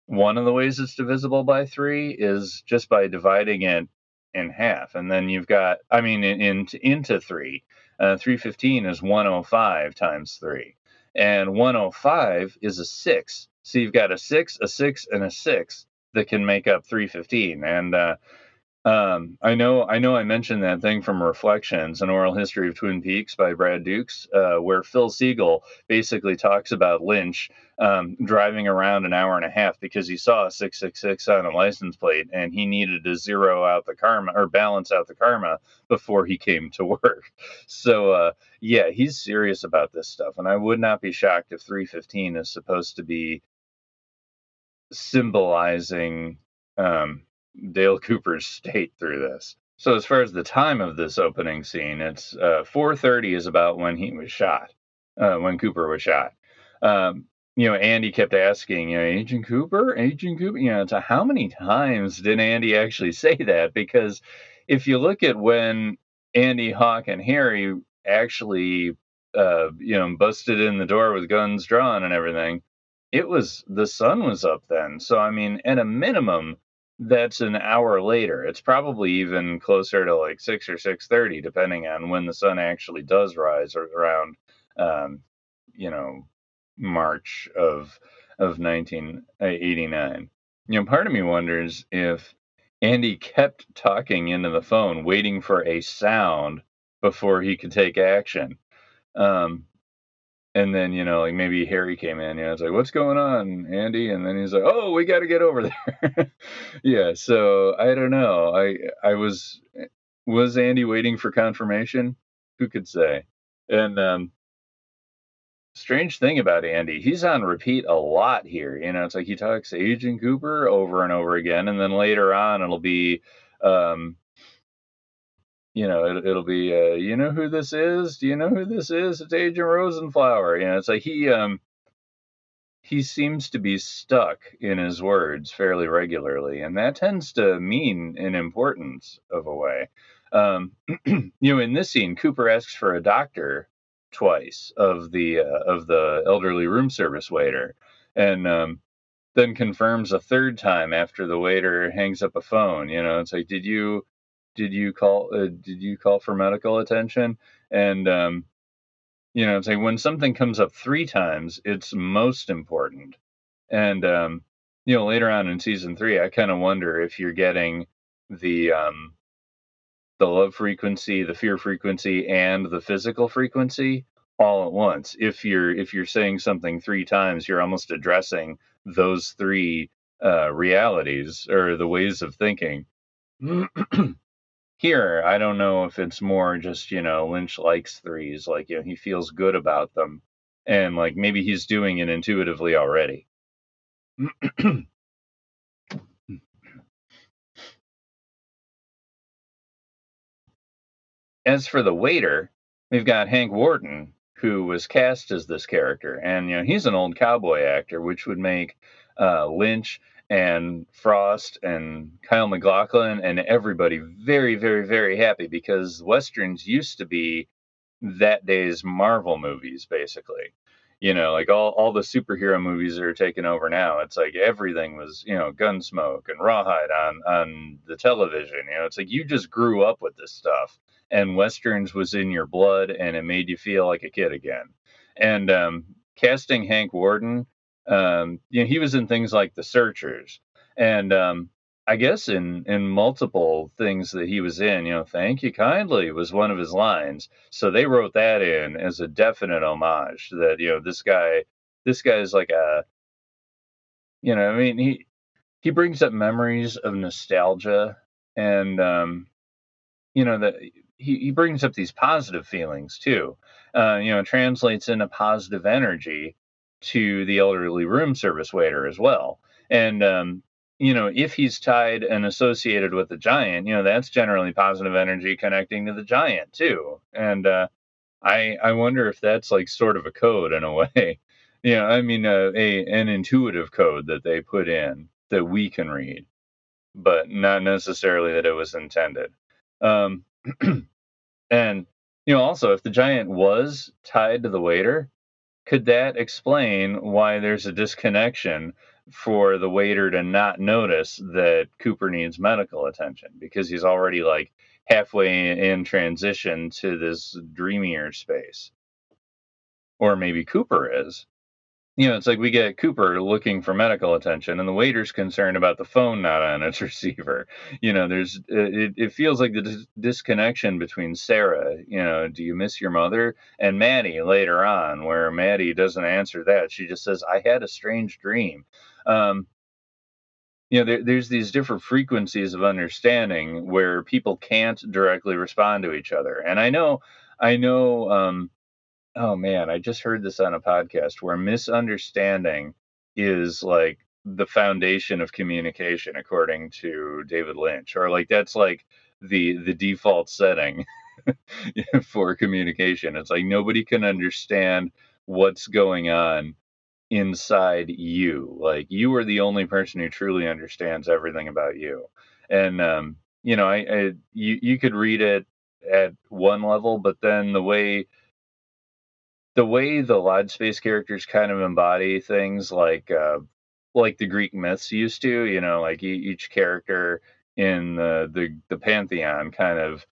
One of the ways it's divisible by 3 is just by dividing it in half, and then you've got, into 3. 315 is 105 times 3, and 105 is a 6. So you've got a 6, a 6, and a 6 that can make up 315. And I know I mentioned that thing from Reflections, An Oral History of Twin Peaks by Brad Dukes, where Phil Siegel basically talks about Lynch driving around an hour and a half because he saw a 666 on a license plate and he needed to zero out the karma or balance out the karma before he came to work. So, yeah, he's serious about this stuff. And I would not be shocked if 315 is supposed to be symbolizing Dale Cooper's state through this. So as far as the time of this opening scene, it's 4:30 is about when he was shot, when Cooper was shot. Andy kept asking, Agent Cooper, to how many times did Andy actually say that? Because if you look at when Andy, Hawk, and Harry actually, busted in the door with guns drawn and everything, the sun was up then. So, I mean, at a minimum, that's an hour later. It's probably even closer to like 6 or 6:30, depending on when the sun actually does rise, or around, March of 1989. Part of me wonders if Andy kept talking into the phone, waiting for a sound before he could take action. And then, like maybe Harry came in, it's like, what's going on, Andy? And then he's like, oh, we got to get over there. Yeah. So I don't know. Was Andy waiting for confirmation? Who could say? And, strange thing about Andy, he's on repeat a lot here. It's like he talks Agent Cooper over and over again. And then later on, it'll be, it'll be, you know who this is? Do you know who this is? It's Agent Rosenflower. It's like he seems to be stuck in his words fairly regularly, and that tends to mean an importance of a way. In this scene, Cooper asks for a doctor twice of the elderly room service waiter, and then confirms a third time after the waiter hangs up a phone. It's like, did you call for medical attention? And it's like when something comes up 3 times, it's most important. And later on in season 3, I kind of wonder if you're getting the love frequency, the fear frequency, and the physical frequency all at once. If you're saying something 3 times, you're almost addressing those 3 realities or the ways of thinking. Here, I don't know if it's more just, Lynch likes 3s, like, he feels good about them, and like maybe he's doing it intuitively already. As for the waiter, we've got Hank Worden, who was cast as this character, and he's an old cowboy actor, which would make Lynch and Frost and Kyle MacLachlan and everybody very, very, very happy, because westerns used to be that day's Marvel movies, basically. Like all the superhero movies that are taking over now, it's like everything was, Gunsmoke and Rawhide on the television. It's like you just grew up with this stuff, and westerns was in your blood, and it made you feel like a kid again. And casting Hank Worden, he was in things like The Searchers, and I guess in multiple things that he was in, thank you kindly was one of his lines. So they wrote that in as a definite homage that, this guy is like I mean, he brings up memories of nostalgia, and, that he brings up these positive feelings too. Translates into positive energy to the elderly room service waiter as well. And, if he's tied and associated with the giant, that's generally positive energy connecting to the giant too. And I wonder if that's like sort of a code in a way. I mean, an intuitive code that they put in that we can read, but not necessarily that it was intended. Um, and also, if the giant was tied to the waiter, could that explain why there's a disconnection for the waiter to not notice that Cooper needs medical attention, because he's already like halfway in transition to this dreamier space? Or maybe Cooper is. It's like we get Cooper looking for medical attention, and the waiter's concerned about the phone not on its receiver. It feels like the disconnection between Sarah, do you miss your mother, and Maddy later on, where Maddy doesn't answer that. She just says, I had a strange dream. There's these different frequencies of understanding where people can't directly respond to each other. And I know, oh man, I just heard this on a podcast where misunderstanding is like the foundation of communication, according to David Lynch, or like that's like the default setting for communication. It's like nobody can understand what's going on inside you. Like you are the only person who truly understands everything about you. And you could read it at one level, but then the Lodge Space characters kind of embody things like the Greek myths used to, like each character in the pantheon kind of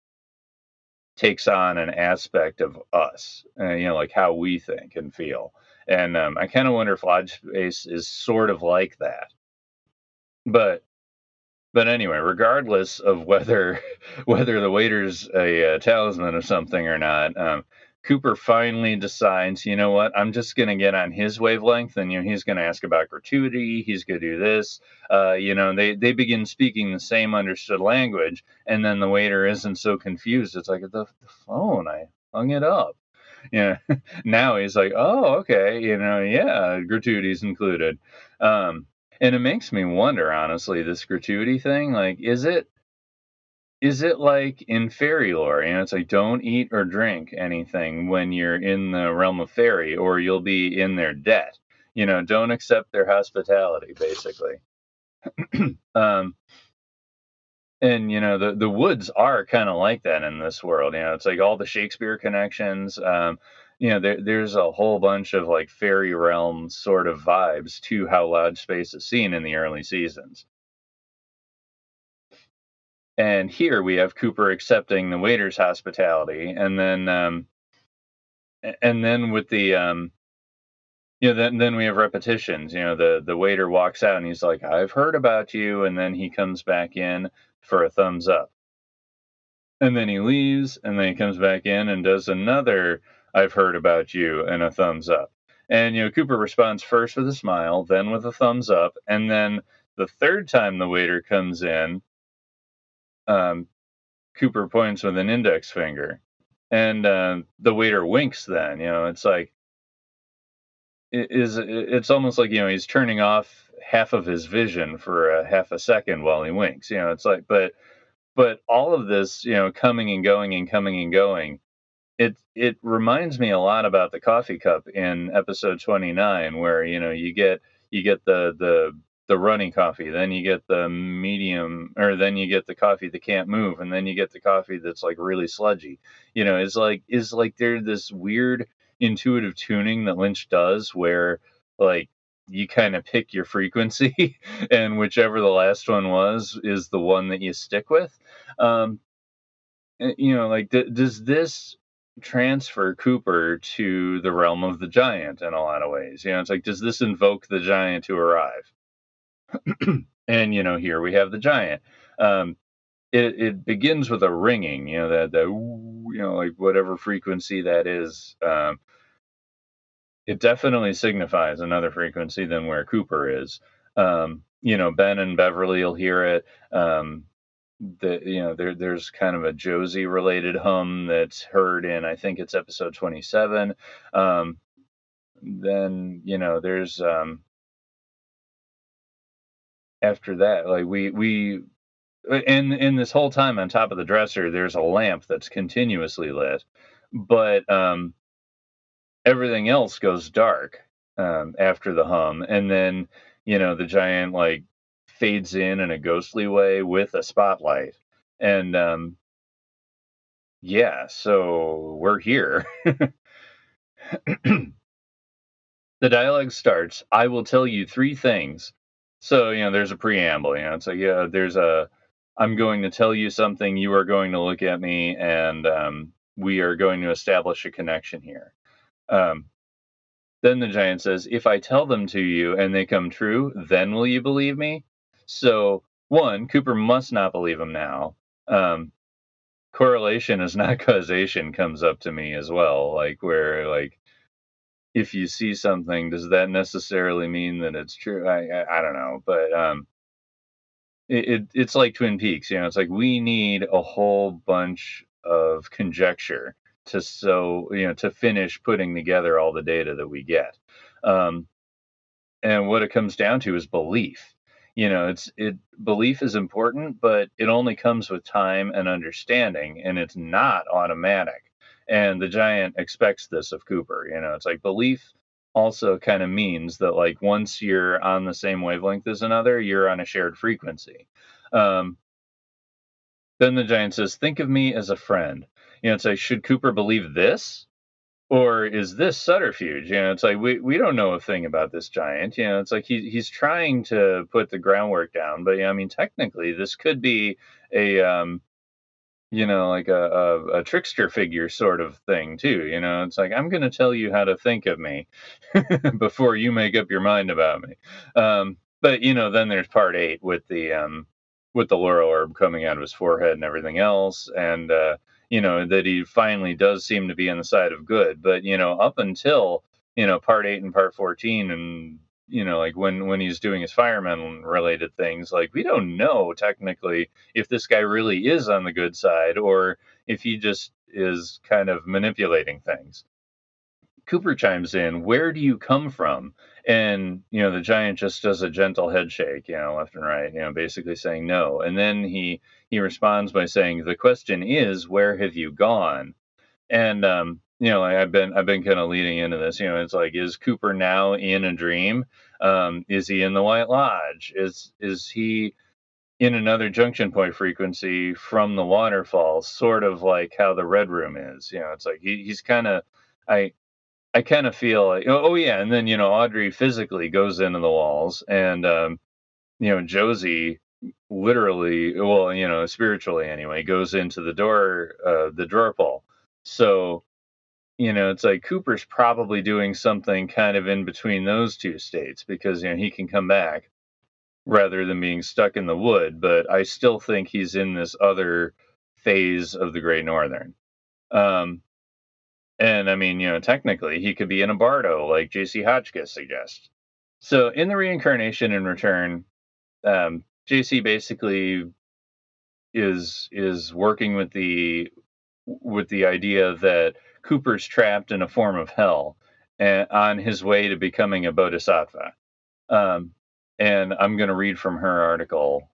takes on an aspect of us, like how we think and feel. And I kind of wonder if Lodge Space is sort of like that. But anyway, regardless of whether whether the waiter's a, talisman of something or not, Cooper finally decides, you know what, I'm just going to get on his wavelength, and he's going to ask about gratuity. He's going to do this. They begin speaking the same understood language, and then the waiter isn't so confused. It's like the phone, I hung it up. Now he's like, oh, okay, yeah, gratuity's included. And it makes me wonder, honestly, this gratuity thing, like, is it like in fairy lore? It's like, don't eat or drink anything when you're in the realm of fairy, or you'll be in their debt. Don't accept their hospitality, basically. And the woods are kind of like that in this world. It's like all the Shakespeare connections. There's a whole bunch of like fairy realm sort of vibes to how Lodge Space is seen in the early seasons. And here we have Cooper accepting the waiter's hospitality, and then with the then we have repetitions. The waiter walks out and he's like, I've heard about you, and then he comes back in for a thumbs up. And then he leaves, and then he comes back in and does another I've heard about you and a thumbs up. And Cooper responds first with a smile, then with a thumbs up, and then the third time the waiter comes in, Cooper points with an index finger, and the waiter winks. Then it's like it's almost like he's turning off half of his vision for a half a second while he winks. It's like, but But all of this, coming and going and coming and going, it reminds me a lot about the coffee cup in episode 29, where you get the runny coffee, then you get the medium, or then you get the coffee that can't move, and then you get the coffee that's like really sludgy. It's like there's this weird intuitive tuning that Lynch does, where like you kind of pick your frequency, and whichever the last one was is the one that you stick with. Um, like, does this transfer Cooper to the realm of the giant in a lot of ways? It's like, does this invoke the giant to arrive? And here we have the giant. It begins with a ringing, that like whatever frequency that is. It definitely signifies another frequency than where Cooper is. Ben and Beverly will hear it. There's kind of a Josie related hum that's heard in, I think it's episode 27. Then there's after that, like we in this whole time on top of the dresser there's a lamp that's continuously lit, but everything else goes dark after the hum, and then the giant like fades in a ghostly way with a spotlight. And yeah, so we're here. The dialogue starts, I will tell you three things. So, there's a preamble, it's like, I'm going to tell you something, you are going to look at me, and we are going to establish a connection here. Then the giant says, if I tell them to you and they come true, then will you believe me? So, one, Cooper must not believe him now. Correlation is not causation comes up to me as well. Like, where, like, if you see something, does that necessarily mean that it's true? I don't know. But it's like Twin Peaks. It's like we need a whole bunch of conjecture to finish putting together all the data that we get. And what it comes down to is belief. Belief is important, but it only comes with time and understanding, and it's not automatic. And the giant expects this of Cooper. It's like belief also kind of means that, like, once you're on the same wavelength as another, you're on a shared frequency. Then the giant says, think of me as a friend. It's like, should Cooper believe this? Or is this subterfuge? It's like we don't know a thing about this giant. It's like he's trying to put the groundwork down, but I mean, technically, this could be a like a trickster figure sort of thing too. It's like, I'm going to tell you how to think of me before you make up your mind about me. But then there's part 8 with the laurel orb coming out of his forehead and everything else, and that he finally does seem to be on the side of good. But up until part 8 and part 14, and like when he's doing his fireman related things, like, we don't know technically if this guy really is on the good side or if he just is kind of manipulating things. Cooper chimes in, where do you come from? And the giant just does a gentle head shake, left and right, basically saying no. And then he responds by saying, the question is, where have you gone? And I've been kind of leading into this. It's like, is Cooper now in a dream? Is he in the White Lodge? Is he in another junction point frequency from the waterfall, sort of like how the Red Room is? It's like he's kind of, I kind of feel like, oh yeah, and then Audrey physically goes into the walls, and Josie literally, well, spiritually anyway, goes into the drawer pull. So it's like Cooper's probably doing something kind of in between those two states, because he can come back rather than being stuck in the wood. But I still think he's in this other phase of the Great Northern. And I mean, technically he could be in a bardo, like J.C. Hotchkiss suggests. So in the reincarnation and return, J.C. basically is working with the idea that Cooper's trapped in a form of hell and on his way to becoming a bodhisattva. And I'm going to read from her article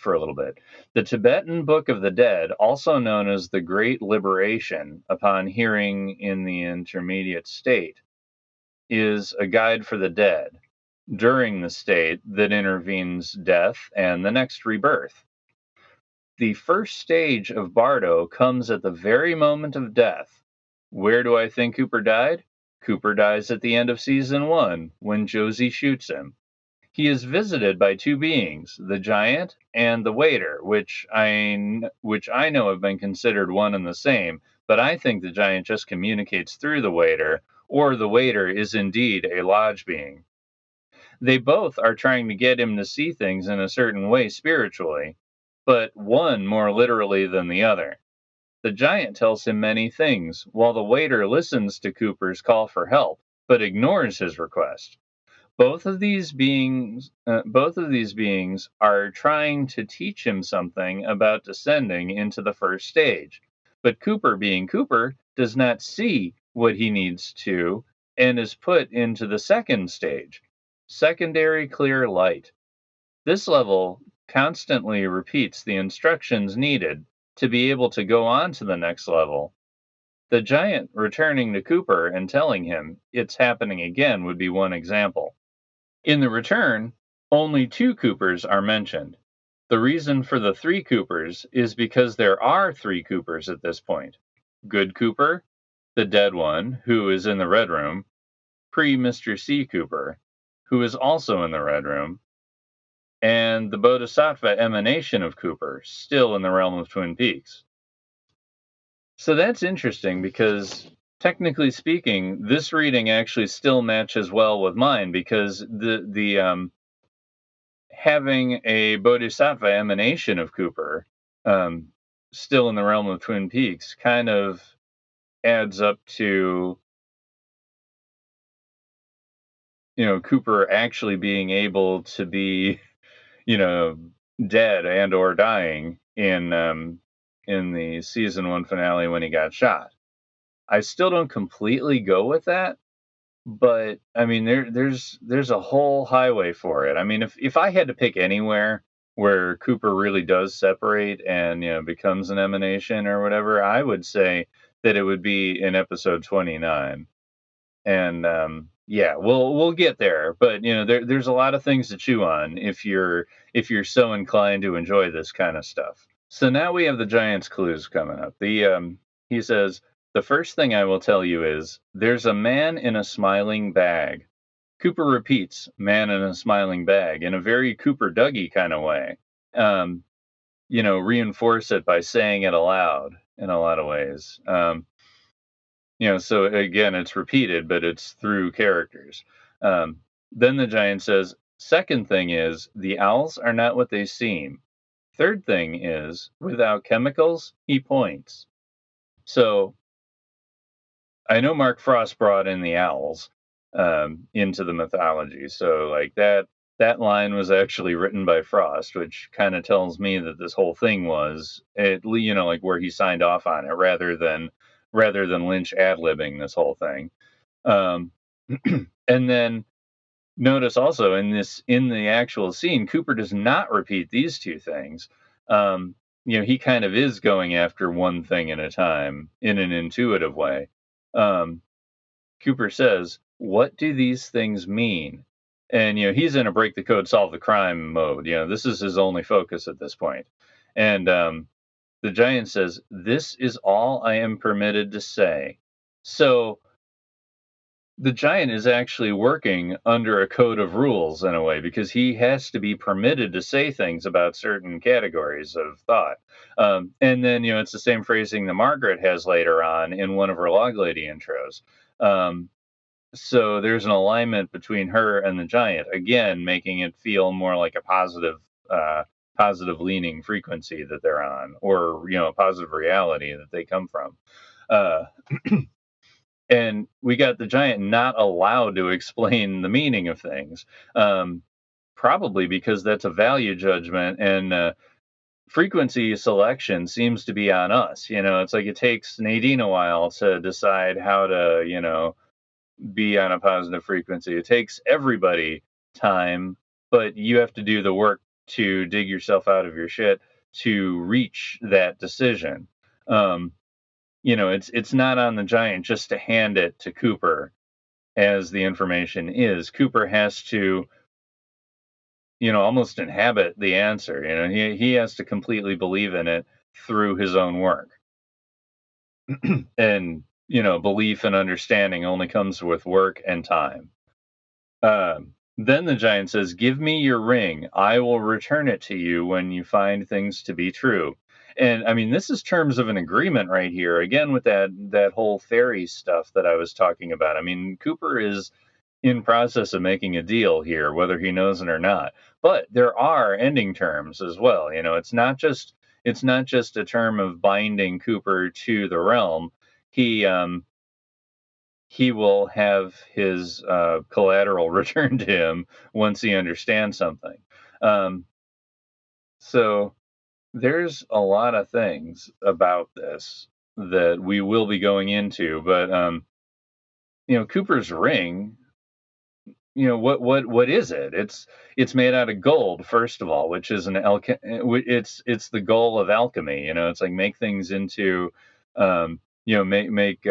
for a little bit. The Tibetan Book of the Dead, also known as the Great Liberation upon hearing in the intermediate state, is a guide for the dead during the state that intervenes death and the next rebirth. The first stage of Bardo comes at the very moment of death. Where do I think Cooper died? Cooper dies at the end of season 1 when Josie shoots him. He is visited by two beings, the giant and the waiter, which I know have been considered one and the same, but I think the giant just communicates through the waiter, or the waiter is indeed a lodge being. They both are trying to get him to see things in a certain way spiritually, but one more literally than the other. The giant tells him many things, while the waiter listens to Cooper's call for help, but ignores his request. Both of these beings are trying to teach him something about descending into the first stage. But Cooper, being Cooper, does not see what he needs to and is put into the second stage, secondary clear light. This level constantly repeats the instructions needed to be able to go on to the next level. The giant returning to Cooper and telling him it's happening again would be one example. In the return, only 2 Coopers are mentioned. The reason for the 3 Coopers is because there are 3 Coopers at this point. Good Cooper, the dead one, who is in the Red Room, pre-Mr. C. Cooper, who is also in the Red Room, and the Bodhisattva emanation of Cooper, still in the realm of Twin Peaks. So that's interesting because, technically speaking, this reading actually still matches well with mine because the having a Bodhisattva emanation of Cooper still in the realm of Twin Peaks kind of adds up to, Cooper actually being able to be, dead and or dying in the season 1 finale when he got shot. I still don't completely go with that, but I mean there's a whole highway for it. I mean, if I had to pick anywhere where Cooper really does separate and becomes an emanation or whatever, I would say that it would be in episode 29. And yeah, we'll get there, but there's a lot of things to chew on if you're so inclined to enjoy this kind of stuff. So now we have the giant's clues coming up. He says, the first thing I will tell you is, there's a man in a smiling bag. Cooper repeats, man in a smiling bag, in a very Cooper Dougie kind of way. Reinforce it by saying it aloud in a lot of ways. So again, it's repeated, but it's through characters. Then the giant says, second thing is, the owls are not what they seem. Third thing is, without chemicals, he points. So I know Mark Frost brought in the owls into the mythology. So like that line was actually written by Frost, which kind of tells me that this whole thing was like where he signed off on it rather than Lynch ad-libbing this whole thing. And then notice also in the actual scene, Cooper does not repeat these two things. He kind of is going after one thing at a time in an intuitive way. Cooper says, what do these things mean? And, he's in a break the code, solve the crime mode. This is his only focus at this point. And the giant says, this is all I am permitted to say. So the giant is actually working under a code of rules in a way, because he has to be permitted to say things about certain categories of thought. And then, it's the same phrasing that Margaret has later on in one of her Log Lady intros. So there's an alignment between her and the giant, again, making it feel more like a positive leaning frequency that they're on, or, a positive reality that they come from. And we got the giant not allowed to explain the meaning of things, probably because that's a value judgment, and frequency selection seems to be on us. It's like it takes Nadine a while to decide how to, be on a positive frequency. It takes everybody time, but you have to do the work to dig yourself out of your shit to reach that decision. It's not on the giant just to hand it to Cooper as the information is. Cooper has to, almost inhabit the answer. He has to completely believe in it through his own work. And, belief and understanding only comes with work and time. Then the giant says, "Give me your ring. I will return it to you when you find things to be true." And I mean, this is terms of an agreement right here. Again, with that whole fairy stuff that I was talking about. I mean, Cooper is in process of making a deal here, whether he knows it or not. But there are ending terms as well. It's not just a term of binding Cooper to the realm. He will have his collateral returned to him once he understands something. So there's a lot of things about this that we will be going into, but Cooper's ring. What is it? It's made out of gold, first of all, which is it's the goal of alchemy. It's like make things into make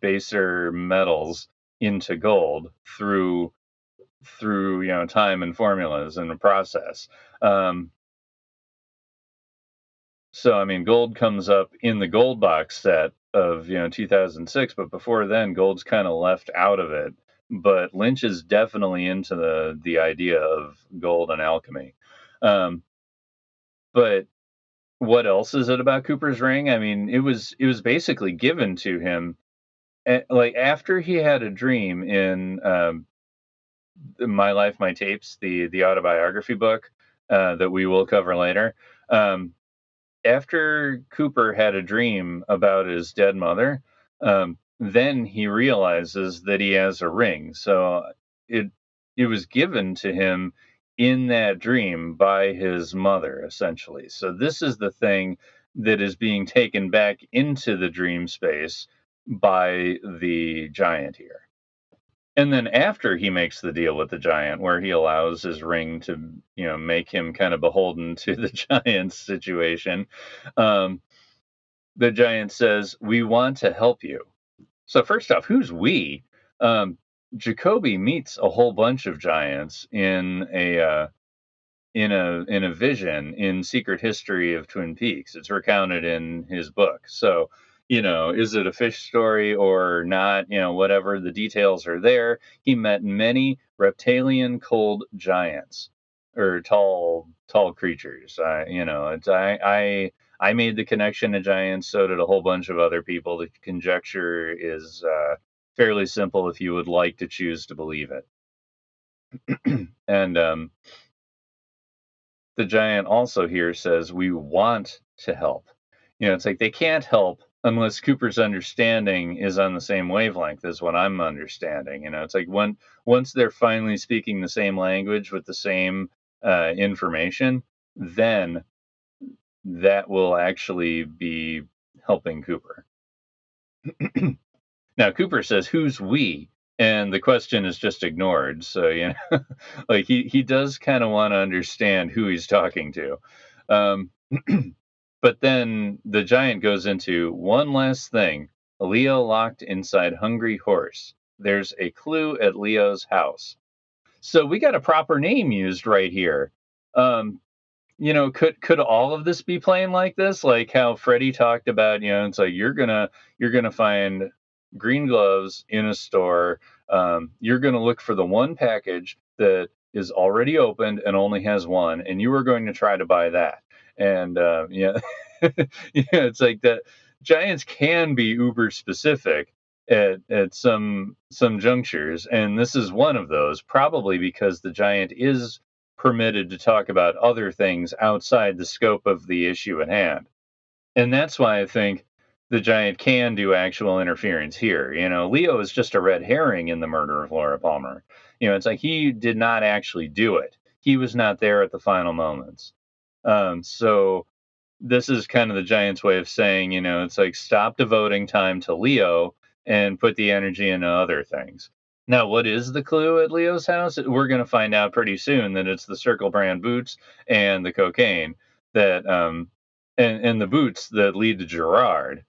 baser metals into gold through time and formulas and the process. So I mean, gold comes up in the gold box set of 2006, but before then, gold's kind of left out of it. But Lynch is definitely into the idea of gold and alchemy. But what else is it about Cooper's ring? I mean, it was basically given to him, like after he had a dream in My Life, My Tapes, the autobiography book that we will cover later. After Cooper had a dream about his dead mother, then he realizes that he has a ring. So it was given to him in that dream by his mother, essentially. So this is the thing that is being taken back into the dream space by the giant here. And then after he makes the deal with the giant, where he allows his ring to, make him kind of beholden to the giant's situation, the giant says, "We want to help you." So first off, who's we? Jacoby meets a whole bunch of giants in a vision in Secret History of Twin Peaks. It's recounted in his book. So, is it a fish story or not? Whatever, the details are there. He met many reptilian cold giants or tall creatures. I made the connection to giants. So did a whole bunch of other people. The conjecture is fairly simple if you would like to choose to believe it. And the giant also here says, "We want to help." It's like they can't help unless Cooper's understanding is on the same wavelength as what I'm understanding. It's like once they're finally speaking the same language with the same information, then that will actually be helping Cooper. Now, Cooper says, "Who's we?" And the question is just ignored. So, like he does kind of want to understand who he's talking to. But then the giant goes into one last thing. Leo locked inside Hungry Horse. There's a clue at Leo's house. So we got a proper name used right here. Could all of this be playing like this? Like how Freddie talked about, it's like you're gonna find green gloves in a store. You're gonna look for the one package that is already opened and only has one, and you are going to try to buy that. And it's like that. Giants can be uber specific at some junctures, and this is one of those. Probably because the giant is permitted to talk about other things outside the scope of the issue at hand. And that's why I think the giant can do actual interference here. Leo is just a red herring in the murder of Laura Palmer. It's like he did not actually do it. He was not there at the final moments. So this is kind of the giant's way of saying, it's like stop devoting time to Leo and put the energy into other things. Now, what is the clue at Leo's house? We're going to find out pretty soon that it's the Circle brand boots and the cocaine that, and the boots that lead to Gerard.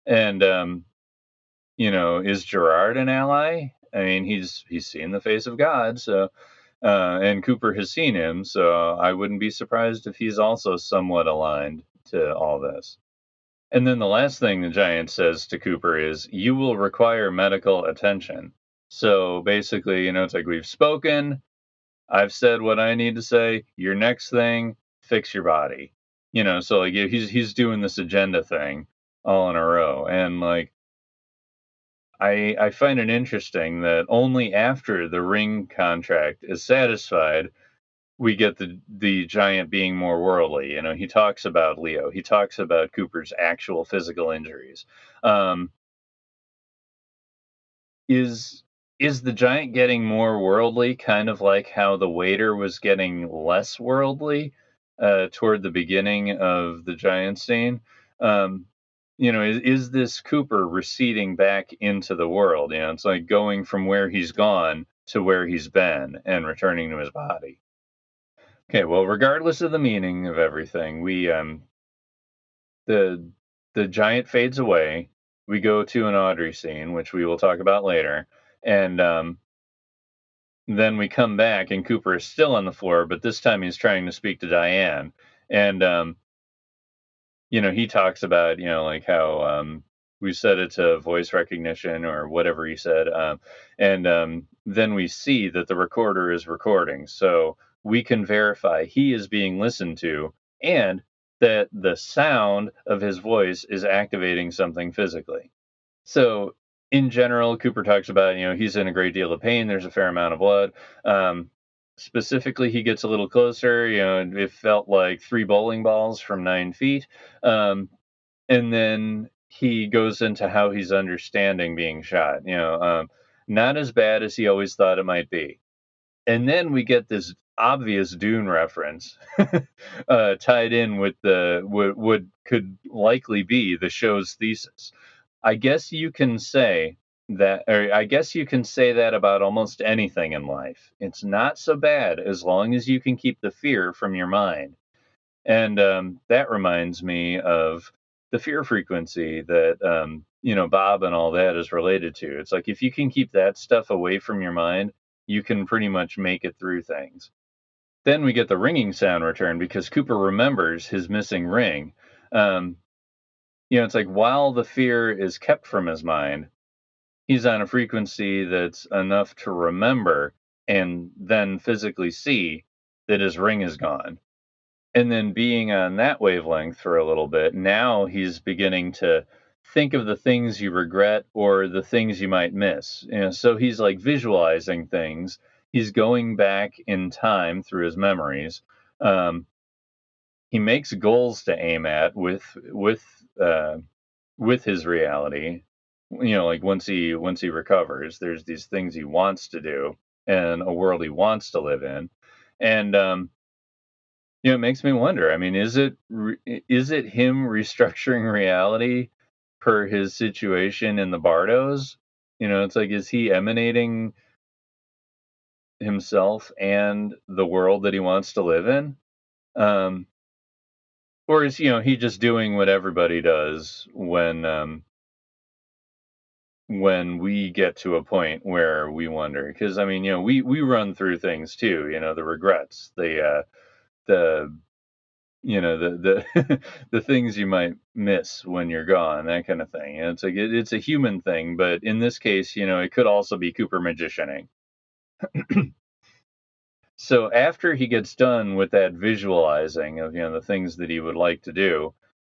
And, is Gerard an ally? I mean, he's seen the face of God, so, and Cooper has seen him, so I wouldn't be surprised if he's also somewhat aligned to all this. And then the last thing the giant says to Cooper is, "You will require medical attention." So basically, it's like, we've spoken. I've said what I need to say. Your next thing, fix your body. So like he's doing this agenda thing all in a row, and like I find it interesting that only after the ring contract is satisfied we get the giant being more worldly. He talks about Leo. He talks about Cooper's actual physical injuries. Um, is is the giant getting more worldly, kind of like how the waiter was getting less worldly toward the beginning of the giant scene? Um, is this Cooper receding back into the world? It's like going from where he's gone to where he's been and returning to his body. Okay, well, regardless of the meaning of everything, we the the giant fades away. We go to an Audrey scene, which we will talk about later, and then we come back, and Cooper is still on the floor, but this time he's trying to speak to Diane, and he talks about like how we set it to voice recognition or whatever he said, and then we see that the recorder is recording, so we can verify he is being listened to, and that the sound of his voice is activating something physically. So in general, Cooper talks about, he's in a great deal of pain. There's a fair amount of blood. Um, Specifically, he gets a little closer. It felt like 3 bowling balls from 9 feet. Um, and then he goes into how he's understanding being shot. Not as bad as he always thought it might be. And then we get this obvious Dune reference tied in with the what could likely be the show's thesis. I guess you can say that about almost anything in life. It's not so bad as long as you can keep the fear from your mind. And that reminds me of the fear frequency that Bob and all that is related to. It's like if you can keep that stuff away from your mind, you can pretty much make it through things. Then we get the ringing sound return because Cooper remembers his missing ring. Um, it's like while the fear is kept from his mind, he's on a frequency that's enough to remember and then physically see that his ring is gone. And then being on that wavelength for a little bit, now he's beginning to think of the things you regret or the things you might miss. So he's like visualizing things. He's going back in time through his memories. He makes goals to aim at with his reality. Like once he recovers, there's these things he wants to do and a world he wants to live in. And it makes me wonder. I mean, is it him restructuring reality per his situation in the Bardos? It's like, is he emanating himself and the world that he wants to live in? Or is he just doing what everybody does when we get to a point where we wonder? Because I mean, we run through things too. The regrets, the the the things you might miss when you're gone, that kind of thing. And it's like it's a human thing, but in this case, it could also be Cooper magicianing. So after he gets done with that visualizing of the things that he would like to do,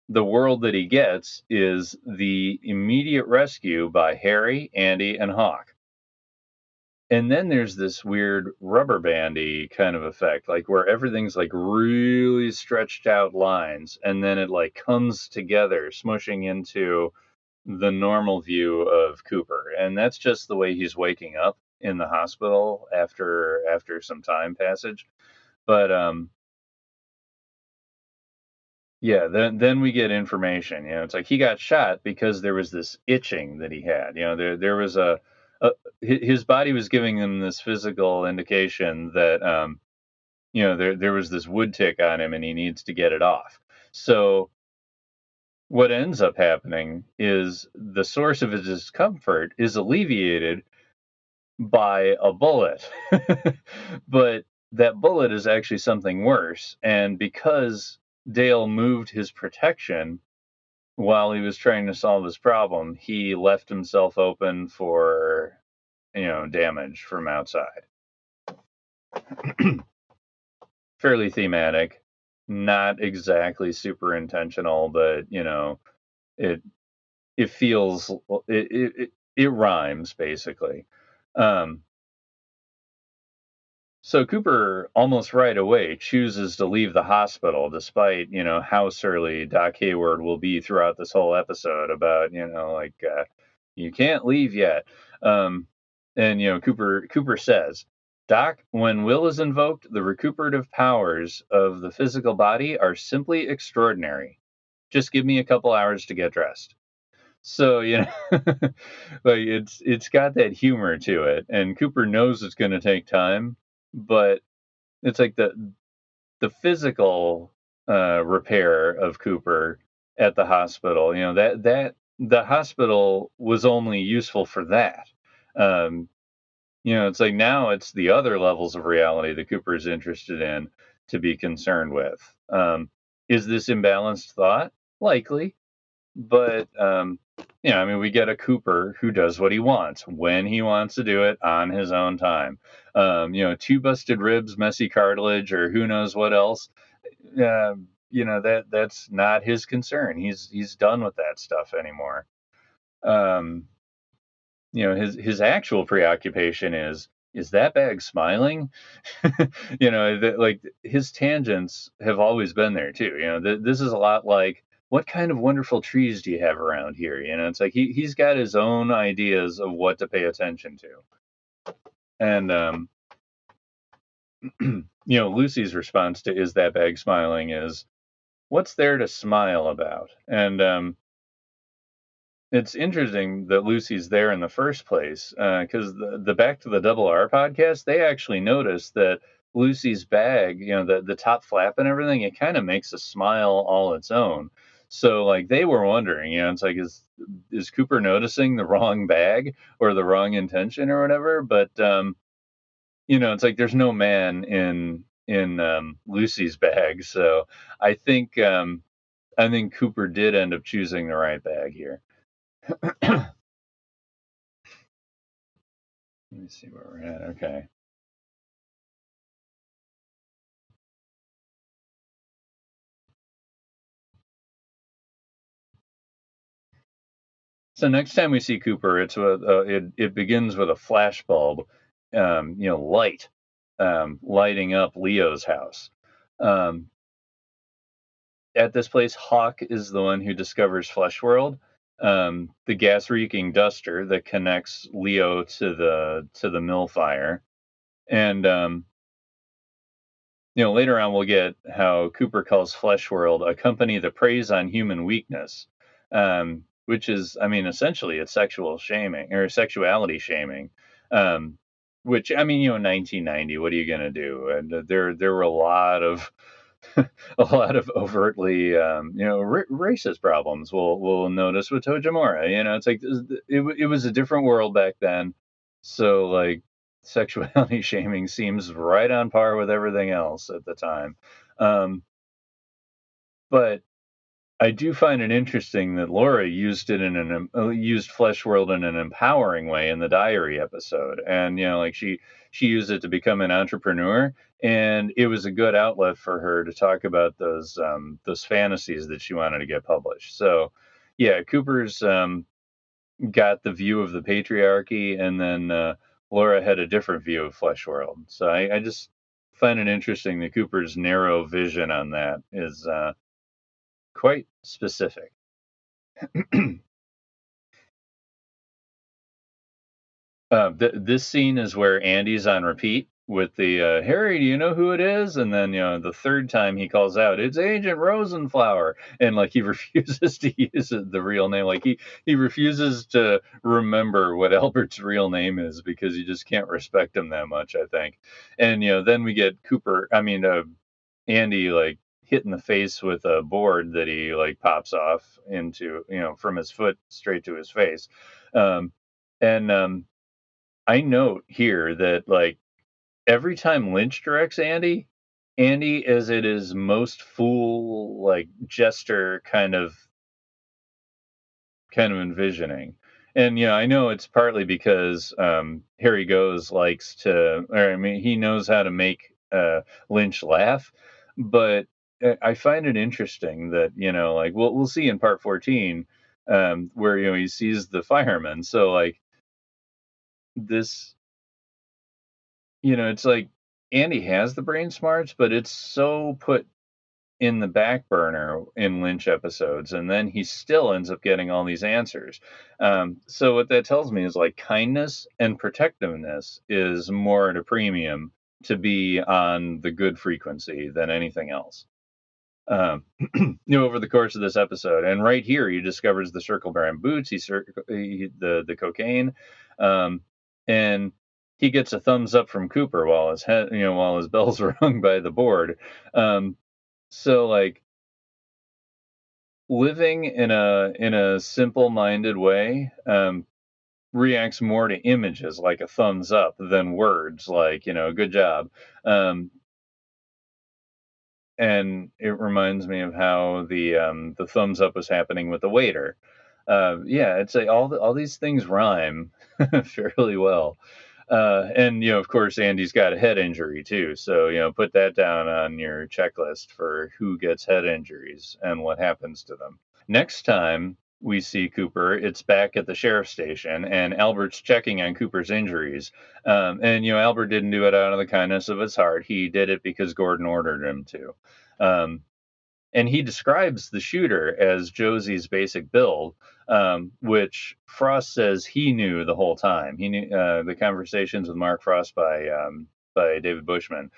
the world that he gets is the immediate rescue by Harry, Andy, and Hawk. And then there's this weird rubber bandy kind of effect, like where everything's like really stretched out lines, and then it like comes together, smushing into the normal view of Cooper. And that's just the way he's waking up in the hospital after some time passage. But yeah, then we get information. It's like he got shot because there was this itching that he had. There was a his body was giving him this physical indication that there was this wood tick on him and he needs to get it off. So what ends up happening is the source of his discomfort is alleviated by a bullet. But that bullet is actually something worse. And because Dale moved his protection while he was trying to solve this problem, he left himself open for, damage from outside. Fairly thematic, not exactly super intentional, but it feels it rhymes basically. So Cooper almost right away chooses to leave the hospital, despite how surly Doc Hayward will be throughout this whole episode about you can't leave yet. And Cooper says, Doc, when will is invoked, the recuperative powers of the physical body are simply extraordinary. Just give me a couple hours to get dressed. So, like it's got that humor to it, and Cooper knows it's going to take time, but it's like the physical repair of Cooper at the hospital, that the hospital was only useful for that. It's like now it's the other levels of reality that Cooper is interested in to be concerned with. Is this imbalanced thought? Likely. But, we get a Cooper who does what he wants, when he wants to do it, on his own time. 2 busted ribs, messy cartilage, or who knows what else. That's not his concern. He's done with that stuff anymore. His actual preoccupation is that bag smiling? His tangents have always been there too. This is a lot like, what kind of wonderful trees do you have around here? It's like he's got his own ideas of what to pay attention to. And, Lucy's response to is that bag smiling is, what's there to smile about? And it's interesting that Lucy's there in the first place, because the Back to the Double R podcast, they actually noticed that Lucy's bag, the top flap and everything, it kind of makes a smile all its own. So like they were wondering, it's like, is Cooper noticing the wrong bag or the wrong intention or whatever? But it's like there's no man in Lucy's bag, so I think Cooper did end up choosing the right bag here. Let me see where we're at. Okay. So next time we see Cooper, it's with it begins with a flash bulb, light, lighting up Leo's house. At this place, Hawk is the one who discovers Fleshworld, the gas-reeking duster that connects Leo to the mill fire, and later on we'll get how Cooper calls Fleshworld a company that preys on human weakness. Which is, essentially it's sexual shaming or sexuality shaming, which, 1990, what are you going to do? And there were a lot of, a lot of overtly, racist problems we'll notice with Tojimura. It's like, it was a different world back then. So like sexuality shaming seems right on par with everything else at the time. But I do find it interesting that Laura used it used Fleshworld in an empowering way in the diary episode, and she used it to become an entrepreneur, and it was a good outlet for her to talk about those fantasies that she wanted to get published. So, yeah, Cooper's got the view of the patriarchy, and then Laura had a different view of Fleshworld. So I just find it interesting that Cooper's narrow vision on that is quite specific. This scene is where Andy's on repeat. Harry, do you know who it is? And then, the third time he calls out, it's Agent Rosenflower. And like, he refuses to use the real name. Like he refuses to remember what Albert's real name is because he just can't respect him that much, I think. And, then we get Andy, like, hit in the face with a board that he like pops off into, from his foot straight to his face. And I note here that, like, every time Lynch directs Andy, as it is most fool, like, jester kind of envisioning. And I know it's partly because Harry Goes likes to, or I mean, he knows how to make Lynch laugh, but I find it interesting that, like, we'll see in part 14 where he sees the firemen. So, like, this, it's like Andy has the brain smarts, but it's so put in the back burner in Lynch episodes, and then he still ends up getting all these answers. So what that tells me is, like, kindness and protectiveness is more at a premium to be on the good frequency than anything else. Over the course of this episode, and right here, he discovers the circle bearing boots, the cocaine, and he gets a thumbs up from Cooper while his bells are rung by the board. So, like, living in a simple-minded way reacts more to images like a thumbs up than words like, good job. And it reminds me of how the thumbs up was happening with the waiter. Yeah, it's like all these things rhyme fairly well. And, of course, Andy's got a head injury too. So, put that down on your checklist for who gets head injuries and what happens to them. Next time we see Cooper, it's back at the sheriff's station, and Albert's checking on Cooper's injuries. And, Albert didn't do it out of the kindness of his heart. He did it because Gordon ordered him to. And he describes the shooter as Josie's basic build, which Frost says he knew the whole time. He knew the conversations with Mark Frost by David Bushman.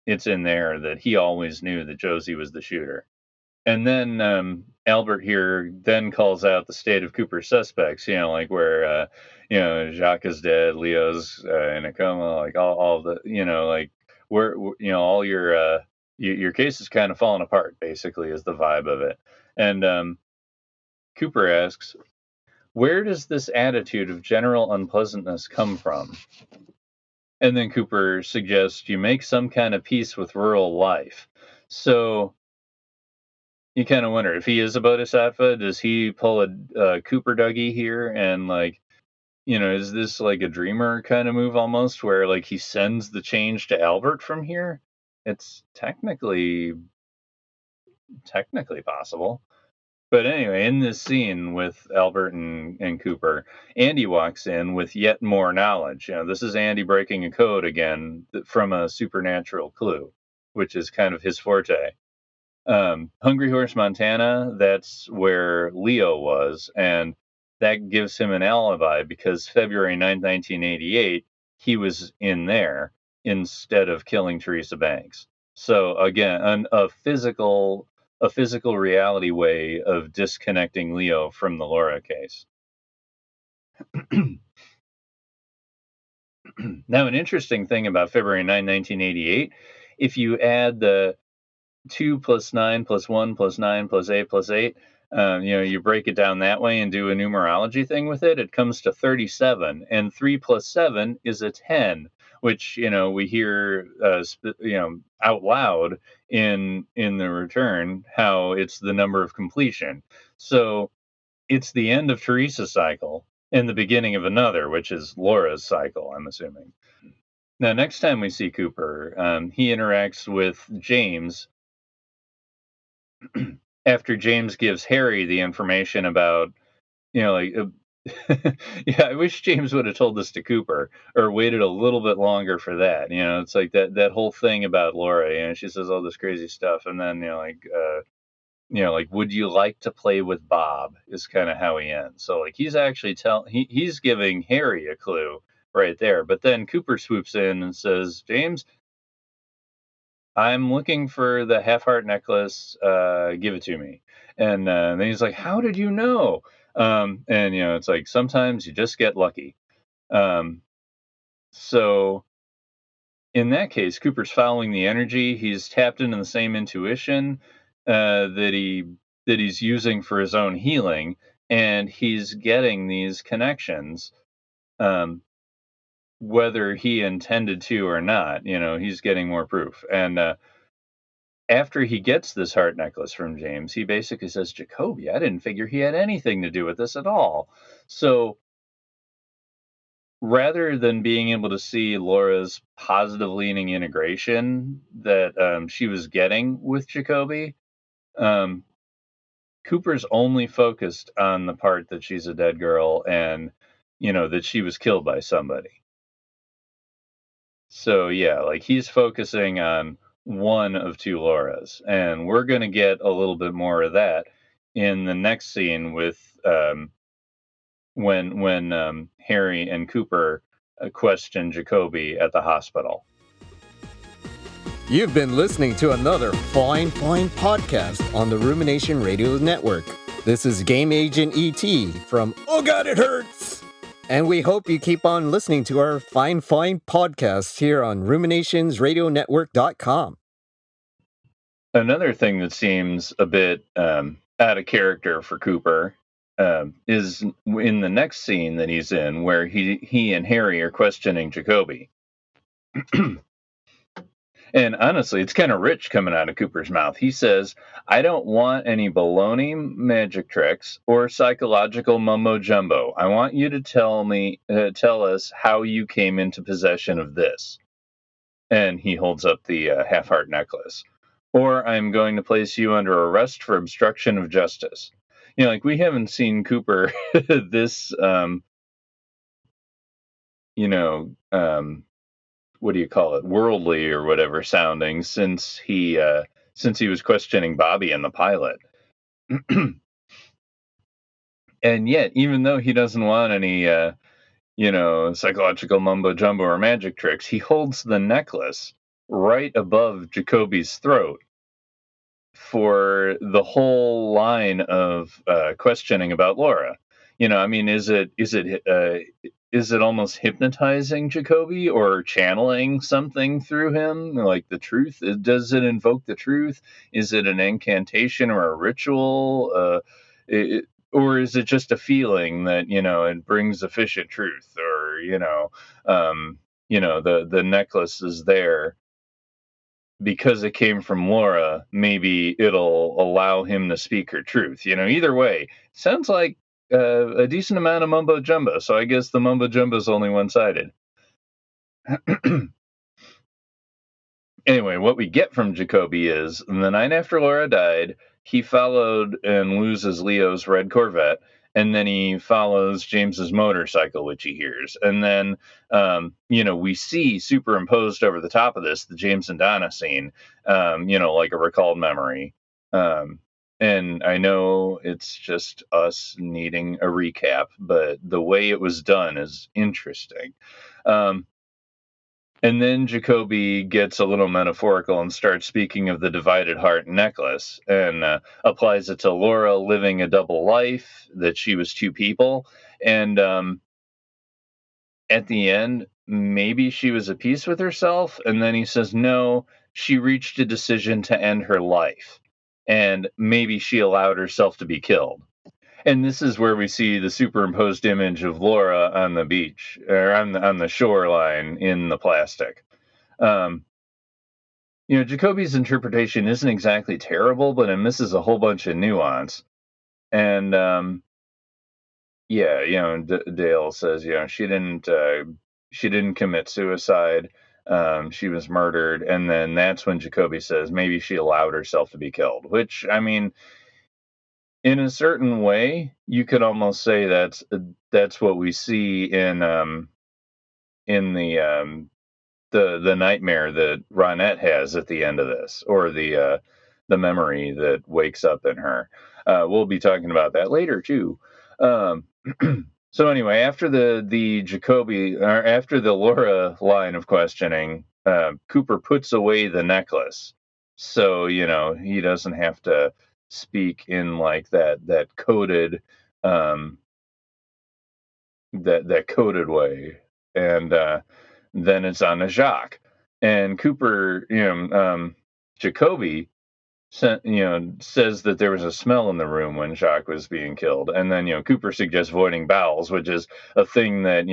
It's in there that he always knew that Josie was the shooter. And then Albert here then calls out the state of Cooper's suspects, like where, Jacques is dead, Leo's in a coma, like all the, like where, all your case is kind of falling apart, basically, is the vibe of it. And Cooper asks, where does this attitude of general unpleasantness come from? And then Cooper suggests you make some kind of peace with rural life. So you kind of wonder, if he is a bodhisattva, does he pull a Cooper Dougie here? And, like, is this like a dreamer kind of move almost, where, like, he sends the change to Albert from here? It's technically possible. But anyway, in this scene with Albert and Cooper, Andy walks in with yet more knowledge. This is Andy breaking a code again from a supernatural clue, which is kind of his forte. Hungry Horse, Montana, that's where Leo was, and that gives him an alibi because February 9th, 1988, he was in there instead of killing Teresa Banks. So again, a physical reality way of disconnecting Leo from the Laura case. Now, an interesting thing about February 9, 1988, if you add the 2 plus 9 plus 1 plus 9 plus 8 plus 8, you break it down that way and do a numerology thing with it, it comes to 37. And 3 plus 7 is a 10, which, we hear, out loud in the return, how it's the number of completion. So it's the end of Teresa's cycle and the beginning of another, which is Laura's cycle, I'm assuming. Now, next time we see Cooper, he interacts with James after James gives Harry the information about, yeah, I wish James would have told this to Cooper or waited a little bit longer for that. It's like that whole thing about Laura, she says all this crazy stuff. And then, like, would you like to play with Bob is kind of how he ends. So, like, he's actually he's giving Harry a clue right there. But then Cooper swoops in and says, James, I'm looking for the half-heart necklace. Give it to me. And then he's like, how did you know? And, it's like, sometimes you just get lucky. So in that case, Cooper's following the energy. He's tapped into the same intuition that he's using for his own healing, and he's getting these connections, whether he intended to or not. He's getting more proof. And after he gets this heart necklace from James, he basically says, Jacoby, I didn't figure he had anything to do with this at all. So rather than being able to see Laura's positive leaning integration that she was getting with Jacoby, um, Cooper's only focused on the part that she's a dead girl and, that she was killed by somebody. So yeah, like he's focusing on one of two Lauras, and we're going to get a little bit more of that in the next scene with when Harry and Cooper question Jacoby at the hospital. You've been listening to another fine podcast on the Rumination Radio Network. This is Game Agent ET from Oh God, It Hurts! And we hope you keep on listening to our fine podcasts here on ruminationsradionetwork.com. Another thing that seems a bit out of character for Cooper is in the next scene that he's in, where he and Harry are questioning Jacoby. And honestly, it's kind of rich coming out of Cooper's mouth. He says, I don't want any baloney magic tricks or psychological mumbo jumbo. I want you to tell us how you came into possession of this. And he holds up the half-heart necklace. Or I'm going to place you under arrest for obstruction of justice. Like we haven't seen Cooper this, what do you call it, worldly or whatever sounding since he was questioning Bobby and the pilot. And yet, even though he doesn't want any psychological mumbo jumbo or magic tricks, he holds the necklace right above Jacoby's throat for the whole line of questioning about Laura. Is it almost hypnotizing Jacoby or channeling something through him, like the truth? Does it invoke the truth? Is it an incantation or a ritual? Or is it just a feeling that, it brings efficient truth? Or, the necklace is there because it came from Laura. Maybe it'll allow him to speak her truth. Either way, sounds like a decent amount of mumbo jumbo. So I guess the mumbo jumbo is only one-sided. Anyway, what we get from Jacoby is the night after Laura died, he followed and loses Leo's red Corvette, and then he follows James's motorcycle, which he hears. And then, we see superimposed over the top of this, the James and Donna scene, like a recalled memory. And I know it's just us needing a recap, but the way it was done is interesting. And then Jacoby gets a little metaphorical and starts speaking of the divided heart necklace and applies it to Laura living a double life, that she was two people. And at the end, maybe she was at peace with herself. And then he says, no, she reached a decision to end her life. And maybe she allowed herself to be killed. And this is where we see the superimposed image of Laura on the beach, or on the shoreline in the plastic. Jacoby's interpretation isn't exactly terrible, but it misses a whole bunch of nuance. And Dale says, she didn't commit suicide. She was murdered. And then that's when Jacoby says maybe she allowed herself to be killed, which, I mean, in a certain way, you could almost say that's what we see in the nightmare that Ronette has at the end of this, or the memory that wakes up in her. We'll be talking about that later too. So anyway, after the Jacoby, or after the Laura line of questioning, Cooper puts away the necklace, so he doesn't have to speak in like that coded um, that coded way, and then it's on to Jacques and Cooper. Jacoby says that there was a smell in the room when Jacques was being killed, and then Cooper suggests voiding bowels, which is a thing that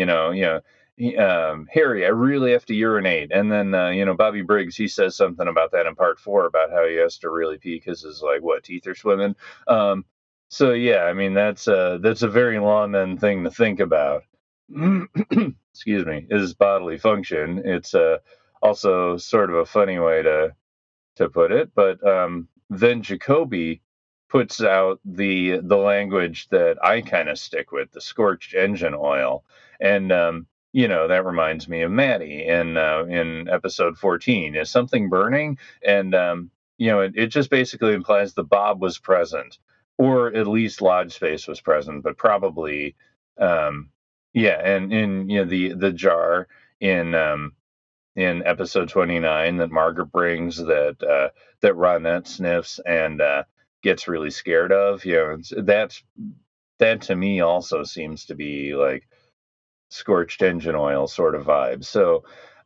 Harry, I really have to urinate, and then Bobby Briggs, he says something about that in part 4 about how he has to really pee because his teeth are swimming. So yeah, I mean that's a very lawman thing to think about. Excuse me, is bodily function. It's also sort of a funny way to put it, but then Jacoby puts out the language that I kind of stick with, the scorched engine oil, and that reminds me of Maddy in episode 14. Is something burning? And it just basically implies the Bob was present, or at least Lodge Space was present, but probably and in the jar in episode 29 that Margaret brings that Ronette sniffs and gets really scared of. That to me also seems to be like scorched engine oil sort of vibe. So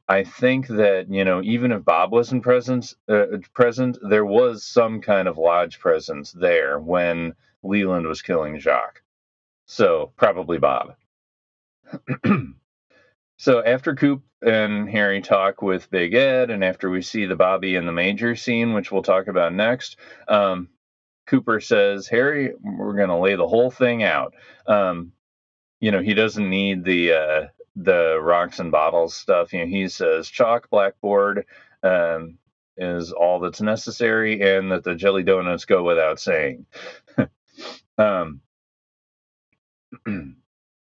I think that even if Bob wasn't present, there was some kind of lodge presence there when Leland was killing Jacques. So probably Bob. So after Coop and Harry talk with Big Ed, and after we see the Bobby and the Major scene, which we'll talk about next, Cooper says, Harry, we're going to lay the whole thing out. He doesn't need the rocks and bottles stuff. He says chalk, blackboard is all that's necessary, and that the jelly donuts go without saying.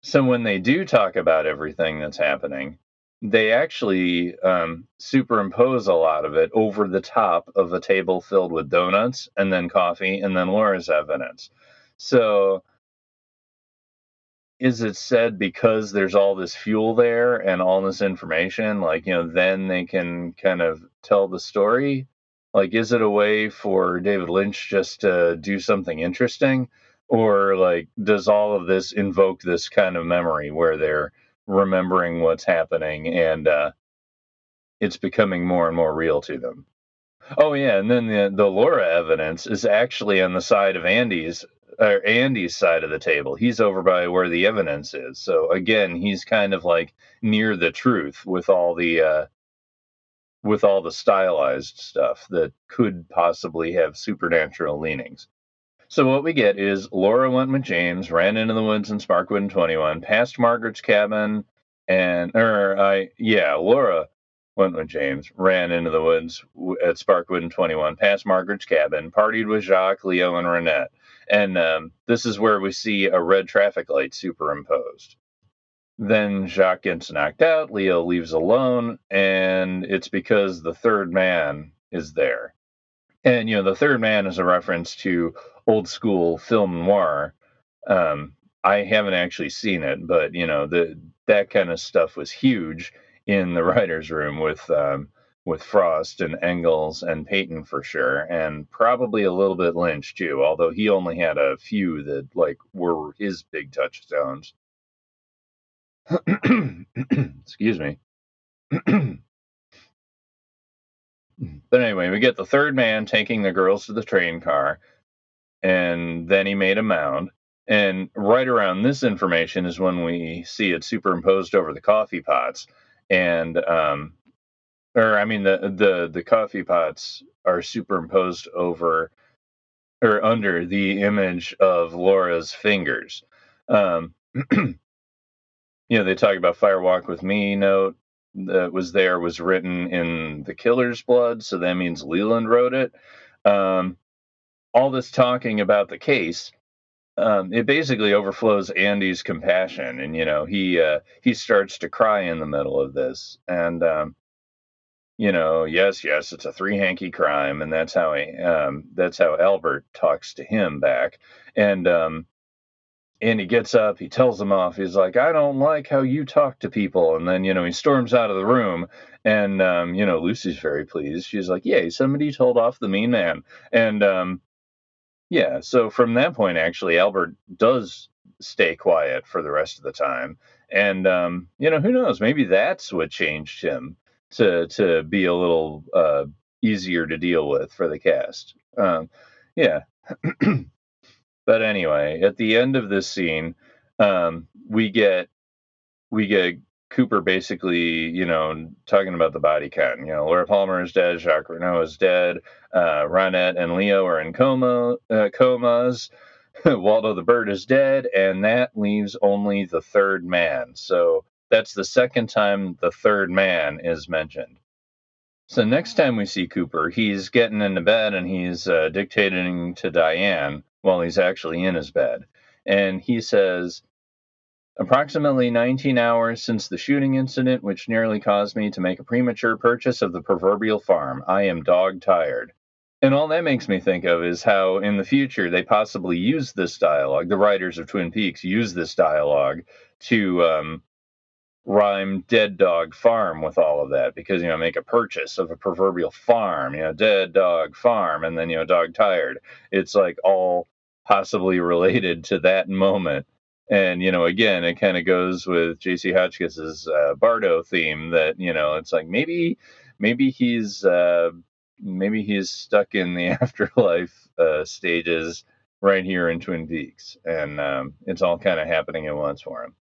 So when they do talk about everything that's happening, they actually superimpose a lot of it over the top of a table filled with donuts and then coffee and then Laura's evidence. So is it said because there's all this fuel there and all this information, then they can kind of tell the story? Is it a way for David Lynch just to do something interesting? Or does all of this invoke this kind of memory where they're remembering what's happening and it's becoming more and more real to them? Oh yeah, and then the Laura evidence is actually on the side of Andy's side of the table. He's over by where the evidence is. So again, he's kind of near the truth with all the stylized stuff that could possibly have supernatural leanings. So what we get is Laura went with James, ran into the woods in Sparkwood and 21, past Margaret's cabin, Laura went with James, ran into the woods at Sparkwood and 21, past Margaret's cabin, partied with Jacques, Leo, and Ronette. And this is where we see a red traffic light superimposed. Then Jacques gets knocked out, Leo leaves alone, and it's because the third man is there. And, the third man is a reference to old school film noir. I haven't actually seen it, but, that kind of stuff was huge in the writer's room with Frost and Engels and Peyton for sure, and probably a little bit Lynch too, although he only had a few that were his big touchstones. Excuse me. But anyway, we get the third man taking the girls to the train car, and then he made a mound. And right around this information is when we see it superimposed over the coffee pots. And, the coffee pots are superimposed over or under the image of Laura's fingers. They talk about Fire Walk with Me note that was written in the killer's blood, so that means Leland wrote it. All this talking about the case, it basically overflows Andy's compassion, and he starts to cry in the middle of this, and yes, it's a three-hanky crime, and that's how Albert talks to him back, and And he gets up, he tells them off. He's like, I don't like how you talk to people. And then, he storms out of the room. And, Lucy's very pleased. She's like, yay, somebody told off the mean man. And, yeah, so from that point, actually, Albert does stay quiet for the rest of the time. And, who knows? Maybe that's what changed him to be a little easier to deal with for the cast. Yeah. But anyway, at the end of this scene, we get Cooper basically, talking about the body count. Laura Palmer is dead, Jacques Renault is dead, Ronette and Leo are in comas. Waldo the bird is dead, and that leaves only the third man. So that's the second time the third man is mentioned. So next time we see Cooper, he's getting into bed and he's dictating to Diane while he's actually in his bed. And he says, approximately 19 hours since the shooting incident, which nearly caused me to make a premature purchase of the proverbial farm, I am dog-tired. And all that makes me think of is how in the future they possibly use this dialogue, the writers of Twin Peaks use this dialogue to rhyme dead dog farm with all of that, because make a purchase of a proverbial farm, dead dog farm, and then dog tired. It's like all possibly related to that moment. And again, it kind of goes with J.C. Hotchkiss's Bardo theme that it's like maybe he's stuck in the afterlife stages right here in Twin Peaks, and it's all kind of happening at once for him.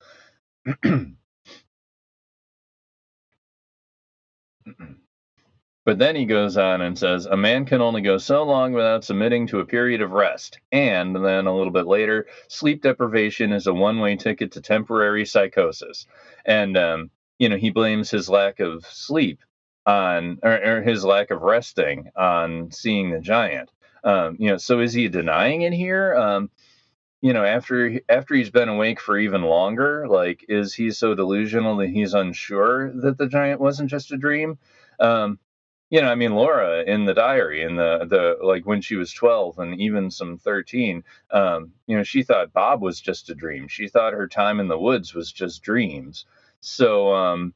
But then he goes on and says, a man can only go so long without submitting to a period of rest. And then a little bit later, sleep deprivation is a one-way ticket to temporary psychosis. And, he blames his lack of sleep on, or his lack of resting on seeing the giant. So is he denying it here? After he's been awake for even longer, like, is he so delusional that he's unsure that the giant wasn't just a dream? Laura in the diary, in the like when she was 12 and even some 13, she thought Bob was just a dream. She thought her time in the woods was just dreams. So,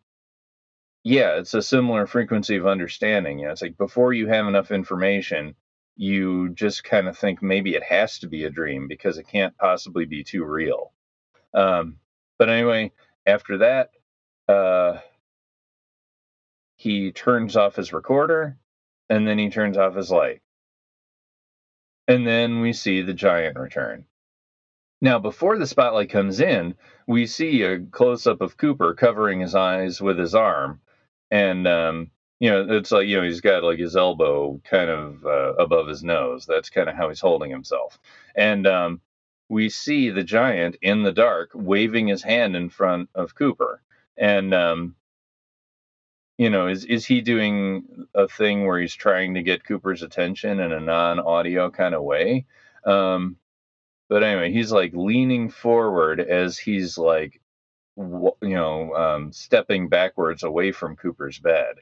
yeah, it's a similar frequency of understanding. It's like before you have enough information, you just kind of think maybe it has to be a dream because it can't possibly be too real. But anyway, after that, he turns off his recorder, and then he turns off his light. And then we see the giant return. Now, before the spotlight comes in, we see a close-up of Cooper covering his eyes with his arm. And, it's like, he's got like his elbow kind of above his nose. That's kind of how he's holding himself. And we see the giant in the dark waving his hand in front of Cooper. And, is he doing a thing where he's trying to get Cooper's attention in a non-audio kind of way? But anyway, he's like leaning forward as he's like, stepping backwards away from Cooper's bed,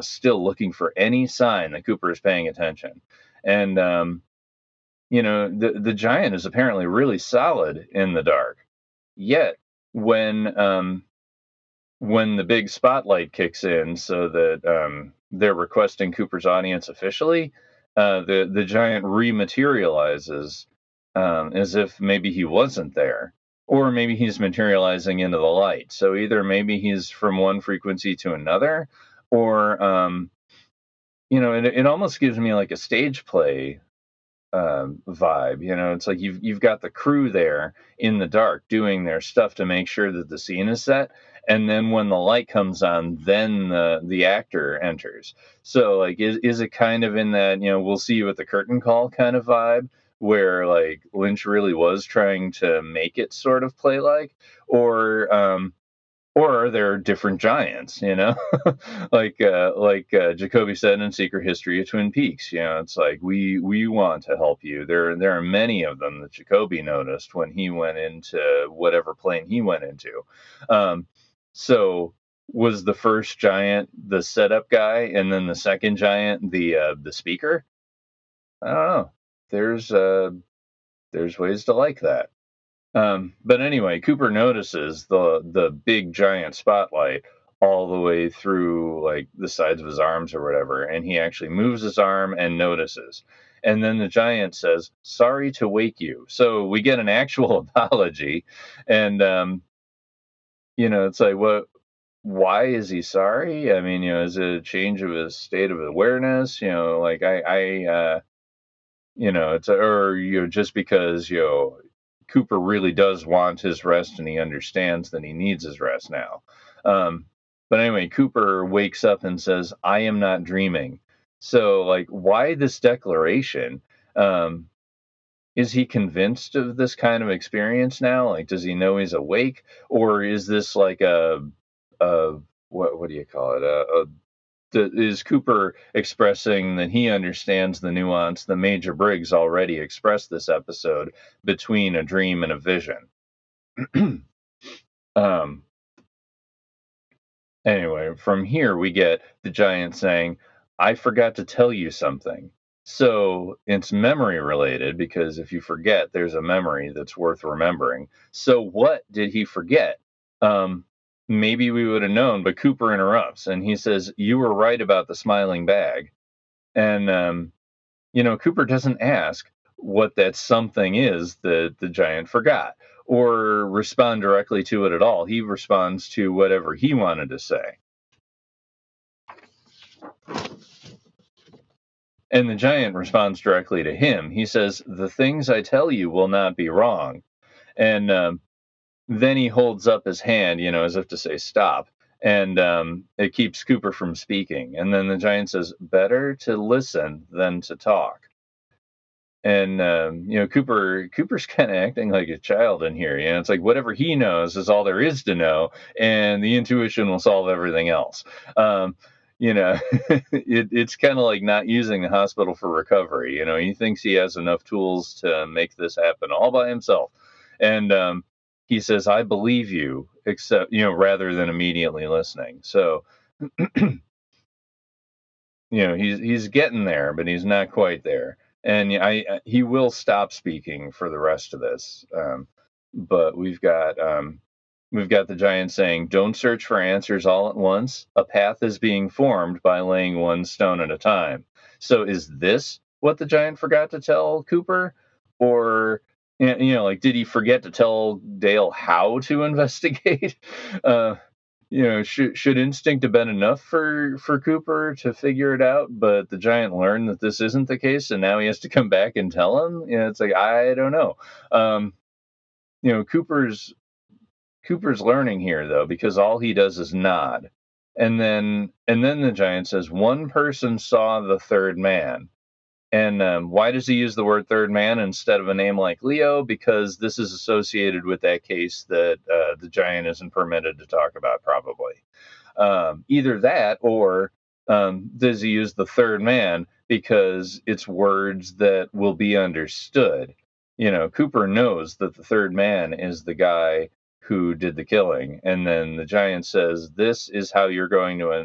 still looking for any sign that Cooper is paying attention. And, the giant is apparently really solid in the dark. Yet when the big spotlight kicks in so that they're requesting Cooper's audience officially, the giant rematerializes as if maybe he wasn't there, or maybe he's materializing into the light. So either maybe he's from one frequency to another, or it almost gives me like a stage play vibe. It's like you've got the crew there in the dark doing their stuff to make sure that the scene is set, and then when the light comes on, then the actor enters. So like is it kind of in that we'll see you at the curtain call kind of vibe, where like Lynch really was trying to make it sort of play like, or are there different giants, like Jacoby said in Secret History of Twin Peaks, it's like, we want to help you. There are many of them that Jacoby noticed when he went into whatever plane he went into. So was the first giant the setup guy, and then the second giant the speaker? I don't know. There's ways to like that. But anyway, Cooper notices the big giant spotlight all the way through like the sides of his arms or whatever, and he actually moves his arm and notices. And then the giant says, "Sorry to wake you." So we get an actual apology, and it's like, what? Why is he sorry? I mean, is it a change of his state of awareness? Like it's or just because Cooper really does want his rest and he understands that he needs his rest now. But anyway, Cooper wakes up and says, "I am not dreaming." So, like, why this declaration? Is he convinced of this kind of experience now? Like, does he know he's awake, or is this like a what do you call it? Is Cooper expressing that he understands the nuance that Major Briggs already expressed this episode between a dream and a vision? um, Anyway, from here we get the giant saying, "I forgot to tell you something." So it's memory related because if you forget, there's a memory that's worth remembering. So what did he forget? Um, Maybe we would have known, but Cooper interrupts and he says, "You were right about the smiling bag." And, Cooper doesn't ask what that something is that the giant forgot or respond directly to it at all. He responds to whatever he wanted to say. And the giant responds directly to him. He says, "The things I tell you will not be wrong." And then he holds up his hand, as if to say, "Stop." And it keeps Cooper from speaking. And then the giant says, "Better to listen than to talk." And Cooper's kind of acting like a child in here. It's like whatever he knows is all there is to know, and the intuition will solve everything else. It's kind of like not using the hospital for recovery. He thinks he has enough tools to make this happen all by himself. And he says, "I believe you," except rather than immediately listening. So he's getting there, but he's not quite there. And he will stop speaking for the rest of this. But we've got the giant saying, "Don't search for answers all at once. A path is being formed by laying one stone at a time." So is this what the giant forgot to tell Cooper? Or, like, did he forget to tell Dale how to investigate? Should instinct have been enough for Cooper to figure it out? But the giant learned that this isn't the case, and now he has to come back and tell him. It's like, I don't know. Cooper's learning here though, because all he does is nod, and then the giant says, "One person saw the third man." And why does he use the word third man instead of a name like Leo? Because this is associated with that case that the giant isn't permitted to talk about, probably. Either that, or does he use the third man because it's words that will be understood? Cooper knows that the third man is the guy who did the killing. And then the giant says, "This is how you're going to